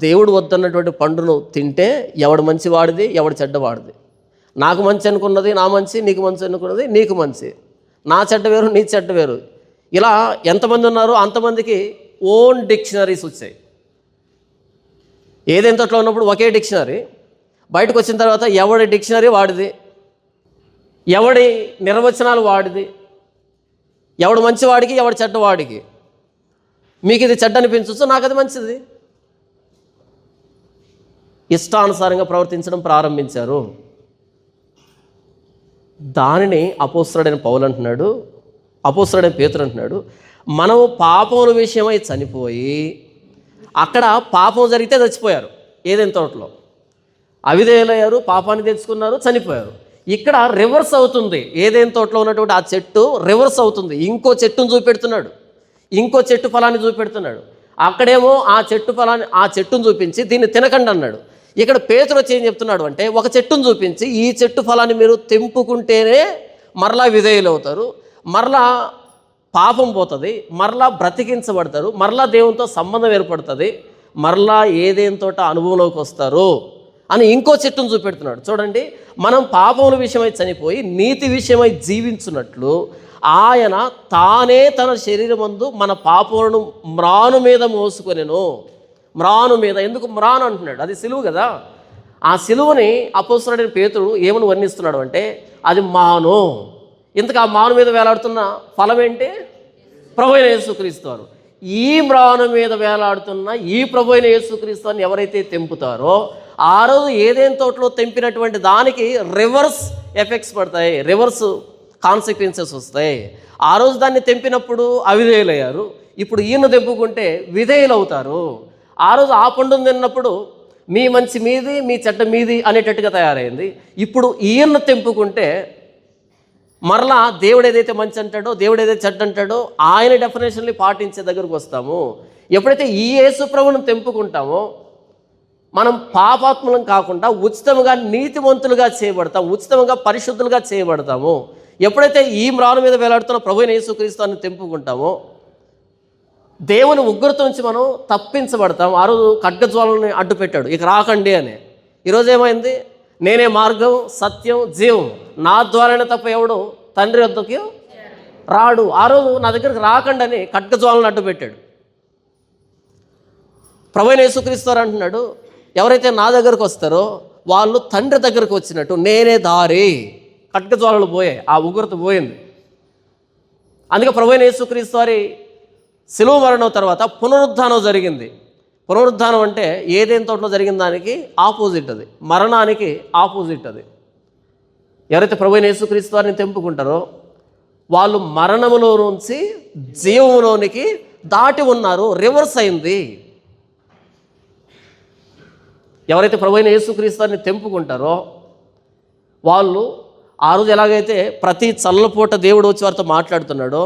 దేవుడు వద్దన్నటువంటి పండును తింటే ఎవడు మంచివాడిది, ఎవడు చెడ్డవాడిది. నాకు మంచి అనుకున్నది నా మంచి, నీకు మంచి అనుకున్నది నీకు మంచి. నా చెడ్డ వేరు, నీ చెడ్డ వేరు. ఇలా ఎంతమంది ఉన్నారో అంతమందికి ఓన్ డిక్షనరీస్ వచ్చాయి. ఏదైనా తోటలో ఉన్నప్పుడు ఒకే డిక్షనరీ, బయటకు వచ్చిన తర్వాత ఎవడి డిక్షనరీ వాడిది, ఎవడి నిర్వచనాలు వాడిది, ఎవడు మంచివాడికి ఎవడు చెడ్డవాడికి. మీకు ఇది చెడ్డ అనిపించవచ్చు, నాకు అది మంచిది. ఇష్టానుసారంగా ప్రవర్తించడం ప్రారంభించారు. దానిని అపోస్తలుడైన పౌలు అంటున్నాడు, అపోస్తలుడైన పేతురు అంటున్నాడు, మనం పాపముల విషయమై చనిపోయి, అక్కడ పాపం జరిగితే చచ్చిపోయారు. ఏదైనా తోటలో అవిధేయులయ్యారు, పాపాన్ని తెచ్చుకున్నారు, చనిపోయారు. ఇక్కడ రివర్స్ అవుతుంది. ఏదైనా తోటలో ఉన్నటువంటి ఆ చెట్టు రివర్స్ అవుతుంది. ఇంకో చెట్టును చూపెడుతున్నాడు, ఇంకో చెట్టు ఫలాన్ని చూపెడుతున్నాడు. అక్కడేమో ఆ చెట్టును చూపించి దీన్ని తినకండి అన్నాడు. ఇక్కడ పేతురు వచ్చి ఏం చెప్తున్నాడు అంటే, ఒక చెట్టును చూపించి ఈ చెట్టు ఫలాన్ని మీరు తెంపుకుంటేనే మరలా విధేయులు అవుతారు, మరలా పాపం పోతుంది, మరలా బ్రతికించబడతారు, మరలా దేవునితో సంబంధం ఏర్పడుతుంది, మరలా ఏదేం తోట అనుభవంలోకి వస్తారు అని ఇంకో చెట్టును చూపెడుతున్నాడు. చూడండి, మనం పాపముల విషయమై చనిపోయి నీతి విషయమై జీవించున్నట్లు ఆయన తానే తన శరీరమందు మన పాపములను మ్రాను మీద మోసుకొనెను. మ్రాను మీద, ఎందుకు మ్రాను అంటున్నాడు? అది సిలువు కదా. ఆ సిలువని అపోస్తలుడైన పేతురు ఏమని వర్ణిస్తున్నాడు అంటే, అది మాను. ఇంతకు ఆ మాను మీద వేలాడుతున్న ఫలం ఏంటి? ప్రభువైన యేసుక్రీస్తు వారు. ఈ మ్రాను మీద వేలాడుతున్న ఈ ప్రభువైన యేసుక్రీస్తు వారిని ఎవరైతే తెంపుతారో, ఆ రోజు ఏదైనా తోటలో తెంపినటువంటి దానికి రివర్స్ ఎఫెక్ట్స్ పడతాయి, రివర్స్ కాన్సిక్వెన్సెస్ వస్తాయి. ఆ రోజు దాన్ని తెంపినప్పుడు అవిధేయులయ్యారు, ఇప్పుడు ఈయన తెంపుకుంటే విధేయులు అవుతారు. ఆ రోజు ఆ పండును తిన్నప్పుడు మీ మంచి మీది, మీ చెడ్డ మీది అనేటట్టుగా తయారైంది. ఇప్పుడు ఈయన తెంపుకుంటే మరలా దేవుడు ఏదైతే మంచి అంటాడో, దేవుడు ఏదైతే చెడ్డ అంటాడో ఆయన డెఫినేషన్ని పాటించే దగ్గరకు వస్తాము. ఎప్పుడైతే ఈ యేసు ప్రభువును తెంపుకుంటామో మనం పాపాత్ములం కాకుండా ఉచితంగా నీతిమంతులుగా చేయబడతాం, ఉచితంగా పరిశుద్ధులుగా చేయబడతాము. ఎప్పుడైతే ఈ మ్రాను మీద వేలాడుతున్న ప్రభువైన యేసుక్రీస్తుని తెంపుకుంటామో దేవుని ఉగ్రత నుంచి మనం తప్పించబడతాం. ఆ రోజు ఖడ్గజ్వాలని అడ్డు పెట్టాడు, ఇక రాకండి అని. ఈరోజు ఏమైంది? నేనే మార్గం, సత్యం, జీవం, నా ద్వారానే తప్ప ఎవడు తండ్రి వద్దకు రాడు. ఆ రోజు నా దగ్గరికి రాకండి అని ఖడ్గజ్వాలను అడ్డు పెట్టాడు. ప్రభువైన యేసుక్రీస్తు అంటున్నాడు, ఎవరైతే నా దగ్గరకు వస్తారో వాళ్ళు తండ్రి దగ్గరకు వచ్చినట్టు నేనే దారి. ఖడ్గజ్వాలలు పోయాయి, ఆ ఉగ్రత పోయింది. అందుకే ప్రభువైన యేసుక్రీస్తు వారి శిలువ మరణం తర్వాత పునరుద్ధానం జరిగింది. పునరుద్ధానం అంటే ఏదైనా తోటలో జరిగిన దానికి ఆపోజిట్, అది మరణానికి ఆపోజిట్. అది ఎవరైతే ప్రభువైన యేసుక్రీస్తు వారిని తెంపుకుంటారో వాళ్ళు మరణములో నుంచి జీవములోనికి దాటి ఉన్నారు, రివర్స్ అయింది. ఎవరైతే ప్రభువైన యేసుక్రీస్తు వారిని తెంపుకుంటారో వాళ్ళు ఆ రోజు ఎలాగైతే ప్రతి చల్లపూట దేవుడు వచ్చి వారితో మాట్లాడుతున్నాడో,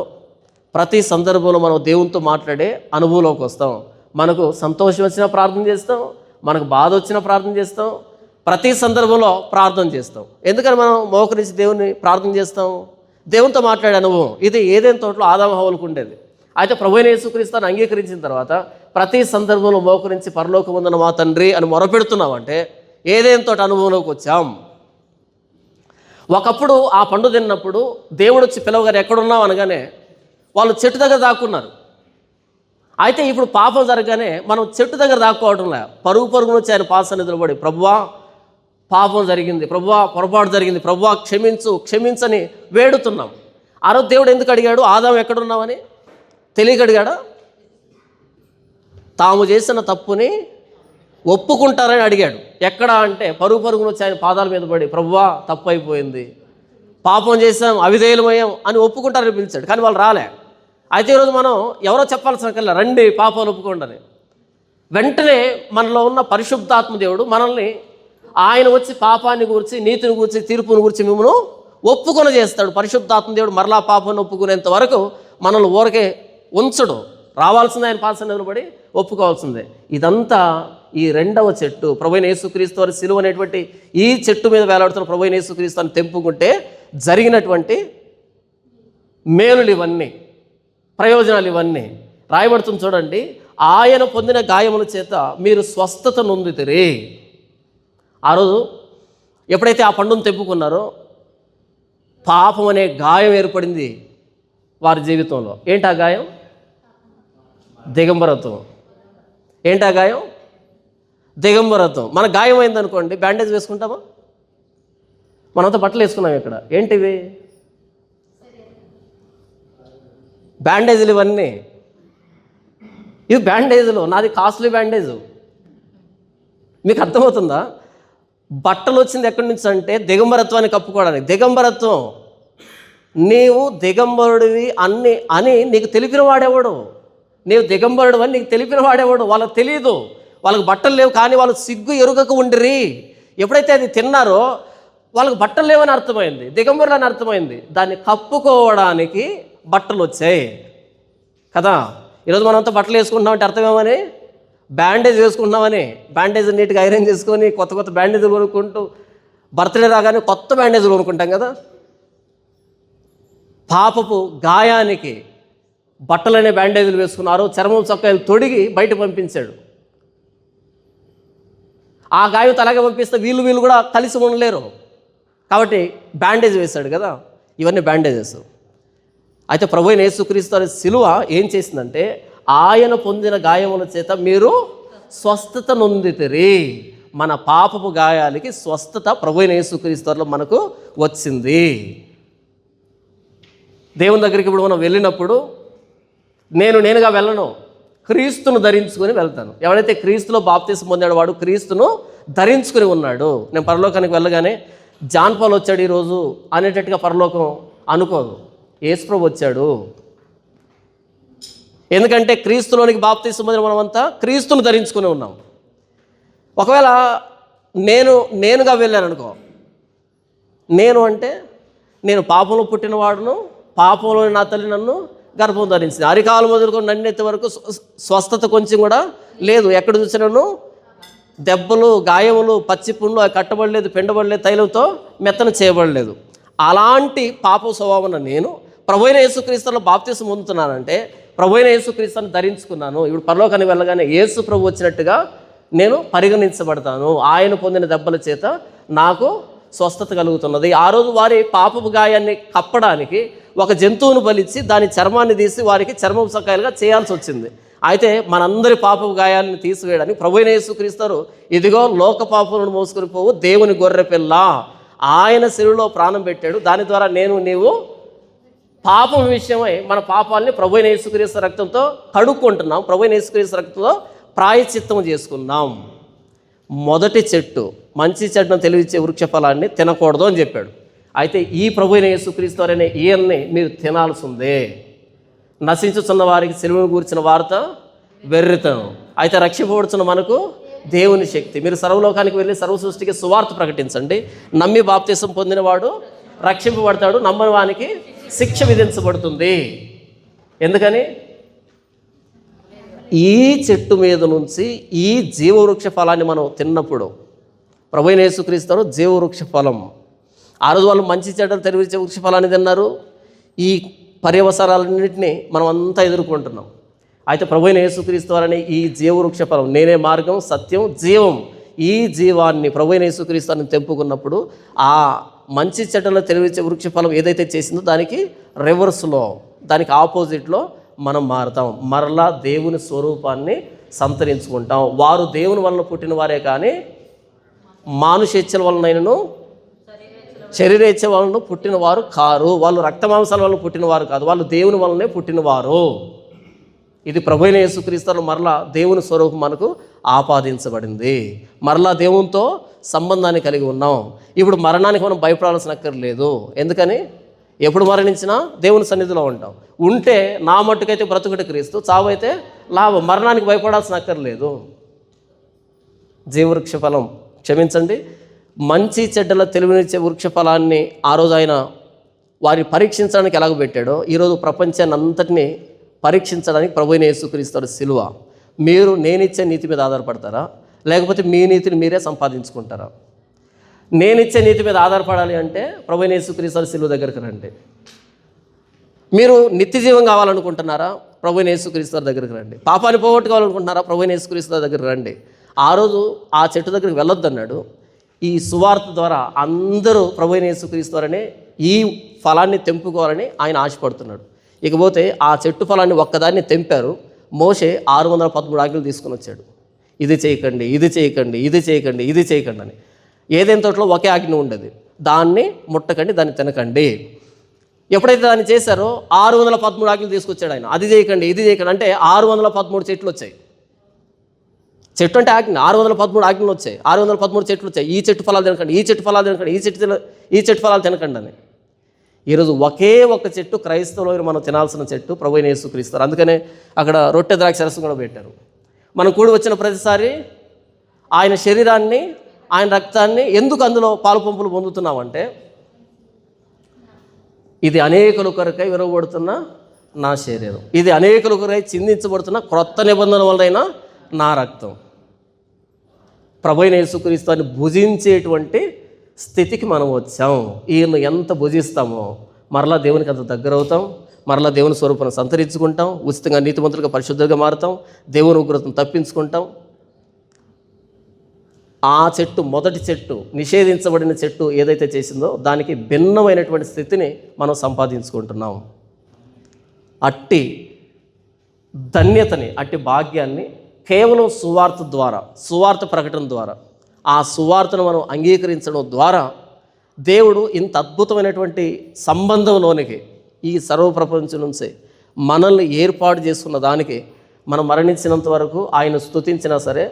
ప్రతి సందర్భంలో మనం దేవునితో మాట్లాడే అనుభవంలోకి వస్తాం. మనకు సంతోషం వచ్చినా ప్రార్థన చేస్తాం, మనకు బాధ వచ్చినా ప్రార్థన చేస్తాం, ప్రతి సందర్భంలో ప్రార్థన చేస్తాం. ఎందుకని మనం మోకరించి దేవుని ప్రార్థన చేస్తాం? దేవునితో మాట్లాడే అనుభవం. ఇది ఏదైనా తోటలో ఆదాము హవ్వలకు ఉండేది. అయితే ప్రభువైన యేసుక్రీస్తుని అంగీకరించిన తర్వాత ప్రతి సందర్భంలో మోకరించి పరలోకమందున్న మా తండ్రి అని మొరపెడుతున్నామంటే ఏదైనా తోట అనుభవంలోకి వచ్చాం. ఒకప్పుడు ఆ పండు తిన్నప్పుడు దేవుడు వచ్చి పిలవగానే ఎక్కడున్నావు అనగానే వాళ్ళు చెట్టు దగ్గర దాక్కున్నారు. అయితే ఇప్పుడు పాపం జరగగానే మనం చెట్టు దగ్గర దాక్కోవడంలే, పరుగున వచ్చి ఆయన పాద సన్నిధిలో పడి ప్రభువా పాపం జరిగింది, ప్రభువా పొరపాటు జరిగింది, ప్రభువా క్షమించని వేడుతున్నాం. ఆ రోజు దేవుడు ఎందుకు అడిగాడు? ఆదాము ఎక్కడున్నావని తెలియక అడిగాడా? తాము చేసిన తప్పుని ఒప్పుకుంటారని అడిగాడు. ఎక్కడ అంటే పరుగున వచ్చి ఆయన పాదాల మీద పడి ప్రభువా తప్పు అయిపోయింది, పాపం చేసాం, అవిధేయులమయ్యాం అని ఒప్పుకుంటారని పిలిచాడు, కానీ వాళ్ళు రాలే. అయితే ఈరోజు మనం ఎవరో చెప్పాల్సిన కల్లా రండి పాపాలు ఒప్పుకోండి. వెంటనే మనలో ఉన్న పరిశుద్ధాత్మ దేవుడు మనల్ని ఆయన వచ్చి పాపాన్ని గురించి, నీతిని గురించి, తీర్పుని గురించి మిమ్మల్ని ఒప్పుకొని చేస్తాడు. పరిశుద్ధాత్మ దేవుడు మరలా పాపాన్ని ఒప్పుకునేంత వరకు మనల్ని ఊరకే ఉంచడు. రావాల్సిందే, ఆయన పాల్సిన నిలబడి ఒప్పుకోవాల్సిందే. ఇదంతా ఈ రెండవ చెట్టు, ప్రభువైన యేసుక్రీస్తు వారి సిలువ అనేటువంటి ఈ చెట్టు మీద వేలాడుతున్న ప్రభువైన యేసుక్రీస్తు అని తెంపుకుంటే జరిగినటువంటి మేలులు ఇవన్నీ, ప్రయోజనాలు ఇవన్నీ రాయబడుతుంది. చూడండి, ఆయన పొందిన గాయముల చేత మీరు స్వస్థత నొందితిరి. ఆ రోజు ఎప్పుడైతే ఆ పండును తెంపుకున్నారో పాపం అనే గాయం ఏర్పడింది వారి జీవితంలో. ఏంటి ఆ గాయం? దిగంబరత్వం. ఏంటి ఆ గాయం? దిగంబరత్వం. మన గాయం అయిందనుకోండి, బ్యాండేజ్ వేసుకుంటామా? మనంతా బట్టలు వేసుకున్నాం ఇక్కడ. ఏంటివి? బ్యాండేజీలు. ఇవన్నీ ఇవి బ్యాండేజీలు. నాది కాస్ట్లీ బ్యాండేజు. మీకు అర్థమవుతుందా? బట్టలు వచ్చింది ఎక్కడి నుంచి అంటే దిగంబరత్వాన్ని కప్పుకోవడానికి. దిగంబరత్వం, నీవు దిగంబరుడివి అని నీకు తెలిపిన వాడేవాడు. నీవు దిగంబరుడు అని నీకు తెలిపిన వాడేవాడు. వాళ్ళకి తెలియదు, వాళ్ళకి బట్టలు లేవు, కానీ వాళ్ళు సిగ్గు ఎరుగక ఉండిరి. ఎప్పుడైతే అది తిన్నారో వాళ్ళకి బట్టలు లేవని అర్థమైంది, దిగంబరులు అని అర్థమైంది. దాన్ని కప్పుకోవడానికి బట్టలు వచ్చాయి కదా. ఈరోజు మనంతా బట్టలు వేసుకుంటున్నామంటే అర్థమేమని? బ్యాండేజ్ వేసుకుంటున్నామని. బ్యాండేజ్ నీట్గా ఐరన్ చేసుకొని కొత్త కొత్త బ్యాండేజ్లు కొనుక్కుంటూ, బర్త్డే రాగానే కొత్త బ్యాండేజ్లు కొనుక్కుంటాం కదా. పాపపు గాయానికి బట్టలనే బ్యాండేజీలు వేసుకున్నారు. చర్మం చొక్కాయలు తొడిగి బయట పంపించాడు. ఆ గాయం అలాగే పంపిస్తే వీళ్ళు కూడా కలిసి ఉండలేరు కాబట్టి బ్యాండేజ్ వేశాడు కదా. ఇవన్నీ బ్యాండేజెస్. అయితే ప్రభువైన యేసుక్రీస్తు అనే సిలువ ఏం చేసిందంటే, ఆయన పొందిన గాయముల చేత మీరు స్వస్థత నొందితిరి. మన పాపపు గాయాలకి స్వస్థత ప్రభువైన యేసుక్రీస్తులో మనకు వచ్చింది. దేవుని దగ్గరికి ఇప్పుడు మనం వెళ్ళినప్పుడు నేనుగా వెళ్ళను, క్రీస్తును ధరించుకొని వెళ్తాను. ఎవరైతే క్రీస్తులో బాప్తిసం పొందాడో వాడు క్రీస్తును ధరించుకుని ఉన్నాడు. నేను పరలోకానికి వెళ్ళగానే జాన్ పాల్ వచ్చాడు ఈరోజు అనేటట్టుగా పరలోకం అనుకోదు. యేసుప్రభు వచ్చాడు. ఎందుకంటే క్రీస్తులోనికి బాప్తిసం పొందిన మనమంతా క్రీస్తును ధరించుకుని ఉన్నాం. ఒకవేళ నేనుగా వెళ్ళాను అనుకో, నేను అంటే నేను పాపంలో పుట్టినవాడును, పాపంలో నా తల్లి నన్ను గర్భం ధరించింది. అరికాలు మొదలుకొని నన్నెత్తే వరకు స్వస్థత కొంచెం కూడా లేదు. ఎక్కడ చూసినాను దెబ్బలు, గాయములు, పచ్చిపుండ్లు, అవి కట్టబడలేదు, పిండబడలేదు, తైలంతో మెత్తన చేయబడలేదు. అలాంటి పాప స్వభావం నేను ప్రభువైన యేసుక్రీస్తులో బాప్తిసం పొందుతున్నానంటే ప్రభువైన యేసుక్రీస్తుని ధరించుకున్నాను. ఇప్పుడు పరలోకానికి వెళ్ళగానే యేసు ప్రభు వచ్చినట్టుగా నేను పరిగణించబడతాను. ఆయన పొందిన దెబ్బల చేత నాకు స్వస్థత కలుగుతున్నది. ఆ రోజు వారి పాపపు గాయాన్ని కప్పడానికి ఒక జంతువును బలిచ్చి దాని చర్మాన్ని తీసి వారికి చర్మపు సకాయలుగా చేయాల్సి వచ్చింది. అయితే మనందరి పాపపు గాయాలను తీసివేయడానికి ప్రభువైన యేసుక్రీస్తు ఇదిగో లోక పాపములను మోసుకొని పోవు దేవుని గొర్రె పిల్ల, ఆయన శిలువలో ప్రాణం పెట్టాడు. దాని ద్వారా నీవు పాపం విషయమై మన పాపాలని ప్రభువైన యేసుక్రీస్తు రక్తంతో కడుక్కుంటున్నాం. ప్రభువైన యేసుక్రీస్తు రక్తంతో ప్రాయశ్చిత్తం చేసుకున్నాం. మొదటి చెట్టు, మంచి చెట్టును తెలివిచ్చే వృక్ష ఫలాన్ని తినకూడదు అని చెప్పాడు. అయితే ఈ ప్రభువైన యేసుక్రీస్తు అనే ఈయన్ని మీరు తినాల్సిందే. నశించుతున్న వారికి సిలువను గూర్చిన వార్త వెర్రితనం, అయితే రక్షింపబడుతున్న మనకు దేవుని శక్తి. మీరు సర్వలోకానికి వెళ్ళి సర్వ సృష్టికి సువార్త ప్రకటించండి. నమ్మి బాప్తిసం పొందినవాడు రక్షింపబడతాడు, నమ్మని వానికి శిక్ష విధించబడుతుంది. ఎందుకని? ఈ చెట్టు మీద నుంచి ఈ జీవవృక్ష ఫలాన్ని మనం తిన్నప్పుడు, ప్రభువైన యేసుక్రీస్తు జీవవృక్ష ఫలం. ఆ రోజు వాళ్ళు మంచి చెడ్డలు తెలివిచ్చే వృక్ష ఫలాన్ని తిన్నారు. ఈ పర్యవసరాలన్నింటినీ మనం అంతా ఎదుర్కొంటున్నాం. అయితే ప్రభువైన యేసుక్రీస్తు అనే ఈ జీవవృక్ష ఫలం, నేనే మార్గం, సత్యం, జీవం, ఈ జీవాన్ని ప్రభువైన యేసుక్రీస్తుని తెంపుకున్నప్పుడు ఆ మంచి చెడ్డలో తెలివిచ్చే వృక్ష ఫలం ఏదైతే చేసిందో దానికి రివర్స్లో, దానికి ఆపోజిట్లో మనం మారుతాం. మరలా దేవుని స్వరూపాన్ని సంతరించుకుంటాం. వారు దేవుని వలన పుట్టిన వారే కానీ మానుషేచ్ఛల వలనైనను శరీరేచ్ఛ వలన పుట్టినవారు కారు. వాళ్ళు రక్తమాంసాల వలన పుట్టినవారు కాదు, వాళ్ళు దేవుని వలనే పుట్టినవారు. ఇది ప్రభువైన యేసుక్రీస్తులో మరలా దేవుని స్వరూపం మనకు ఆపాదించబడింది. మరలా దేవునితో సంబంధాన్ని కలిగి ఉన్నాం. ఇప్పుడు మరణానికి మనం భయపడాల్సిన అక్కర్లేదు. ఎందుకని? ఎప్పుడు మరణించినా దేవుని సన్నిధిలో ఉంటాం. ఉంటే నా మట్టుకైతే బ్రతుకుట క్రీస్తు, చావు అయితే లాభం. మరణానికి భయపడాల్సిన అక్కర్లేదు. జీవవృక్ష ఫలం, క్షమించండి, మంచి చెడ్డల తెలివినిచ్చే వృక్ష ఫలాన్ని ఆ రోజు ఆయన వారిని పరీక్షించడానికి ఎలాగ పెట్టాడో, ఈరోజు ప్రపంచాన్ని అంతటినీ పరీక్షించడానికి ప్రభువైన యేసుక్రీస్తు సిలువ. మీరు నేనిచ్చే నీతి మీద ఆధారపడతారా, లేకపోతే మీ నీతిని మీరే సంపాదించుకుంటారా? నేనిచ్చే నీతి మీద ఆధారపడాలి అంటే ప్రభువైన యేసుక్రీస్తు సిలువ దగ్గరికి రండి. మీరు నిత్య జీవం కావాలనుకుంటున్నారా? ప్రభువైన యేసుక్రీస్తు దగ్గరికి రండి. పాపాన్ని పోగొట్టుకోవాలనుకుంటున్నారా? ప్రభువైన యేసుక్రీస్తు దగ్గరికి రండి. ఆ రోజు ఆ చెట్టు దగ్గరికి వెళ్ళొద్దన్నాడు. ఈ సువార్త ద్వారా అందరూ ప్రభువైన యేసుక్రీస్తు వారనే ఈ ఫలాన్ని తెంపుకోవాలని ఆయన ఆశపడుతున్నాడు. ఇకపోతే ఆ చెట్టు ఫలాన్ని ఒక్కదాన్ని తెంపారు. మోషే 613 ఆజ్ఞలు తీసుకుని వచ్చాడు. ఇది చేయకండి, ఇది చేయకండి, ఇది చేయకండి, ఇది చేయకండి అని. ఏదైనా తోటలో ఒకే ఆజ్ఞ ఉండేది, దాన్ని ముట్టకండి, దాన్ని తినకండి. ఎప్పుడైతే దాన్ని చేశారో 613 ఆజ్ఞలు తీసుకొచ్చాడు ఆయన. అది చేయకండి, ఇది చేయకండి అంటే 613 చెట్లు వచ్చాయి. చెట్టు అంటే ఆజ్ఞ, 613 ఆజ్ఞలు వచ్చాయి, 613 చెట్లు వచ్చాయి. ఈ చెట్టు ఫలాలు తినకండి, ఈ చెట్టు ఫలాలు తినకండి, ఈ చెట్టు ఫలాలు తినకండి అని. ఈరోజు ఒకే ఒక చెట్టు క్రైస్తవులు మనం తినాల్సిన చెట్టు ప్రభువైన యేసుక్రీస్తు. అందుకనే అక్కడ రొట్టె ద్రాక్ష రసం కూడా పెట్టారు. మనం కూడి వచ్చిన ప్రతిసారి ఆయన శరీరాన్ని, ఆయన రక్తాన్ని ఎందుకు అందులో పాలు పంపులు పొందుతున్నామంటే, ఇది అనేకుల కొరకై విరవబడుతున్న నా శరీరం, ఇది అనేకుల కొరకై చిందించబడుతున్న క్రొత్త నిబంధన వలన నా రక్తం. ప్రభువైన యేసుక్రీస్తుని భుజించేటువంటి స్థితికి మనం వచ్చాం. ఈయన్ని ఎంత భుజిస్తామో మరలా దేవునికి అంత దగ్గర అవుతాం, మరలా దేవుని స్వరూపాన్ని సంతరించుకుంటాం, ఉచితంగా నీతిమంతులుగా పరిశుద్ధంగా మారుతాం, దేవుని ఉగ్రతను తప్పించుకుంటాం. ఆ చెట్టు, మొదటి చెట్టు, నిషేధించబడిన చెట్టు ఏదైతే చేసిందో దానికి భిన్నమైనటువంటి స్థితిని మనం సంపాదించుకుంటున్నాం. అట్టి ధన్యతని, అట్టి భాగ్యాన్ని కేవలం సువార్త ద్వారా, సువార్త ప్రకటన ద్వారా, ఆ సువార్తను మనం అంగీకరించడం ద్వారా దేవుడు ఇంత అద్భుతమైనటువంటి సంబంధంలోనికి ఈ సర్వ ప్రపంచం నుంచి మనల్ని ఏర్పాటు చేసుకున్న దానికి మనం మరణించినంత వరకు ఆయన స్తుతించినా సరే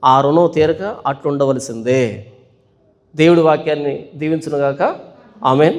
ఆ రుణం తీరక అట్లుండవలసిందే. దేవుడి వాక్యాన్ని దీవించునుగాక. ఆమేన్.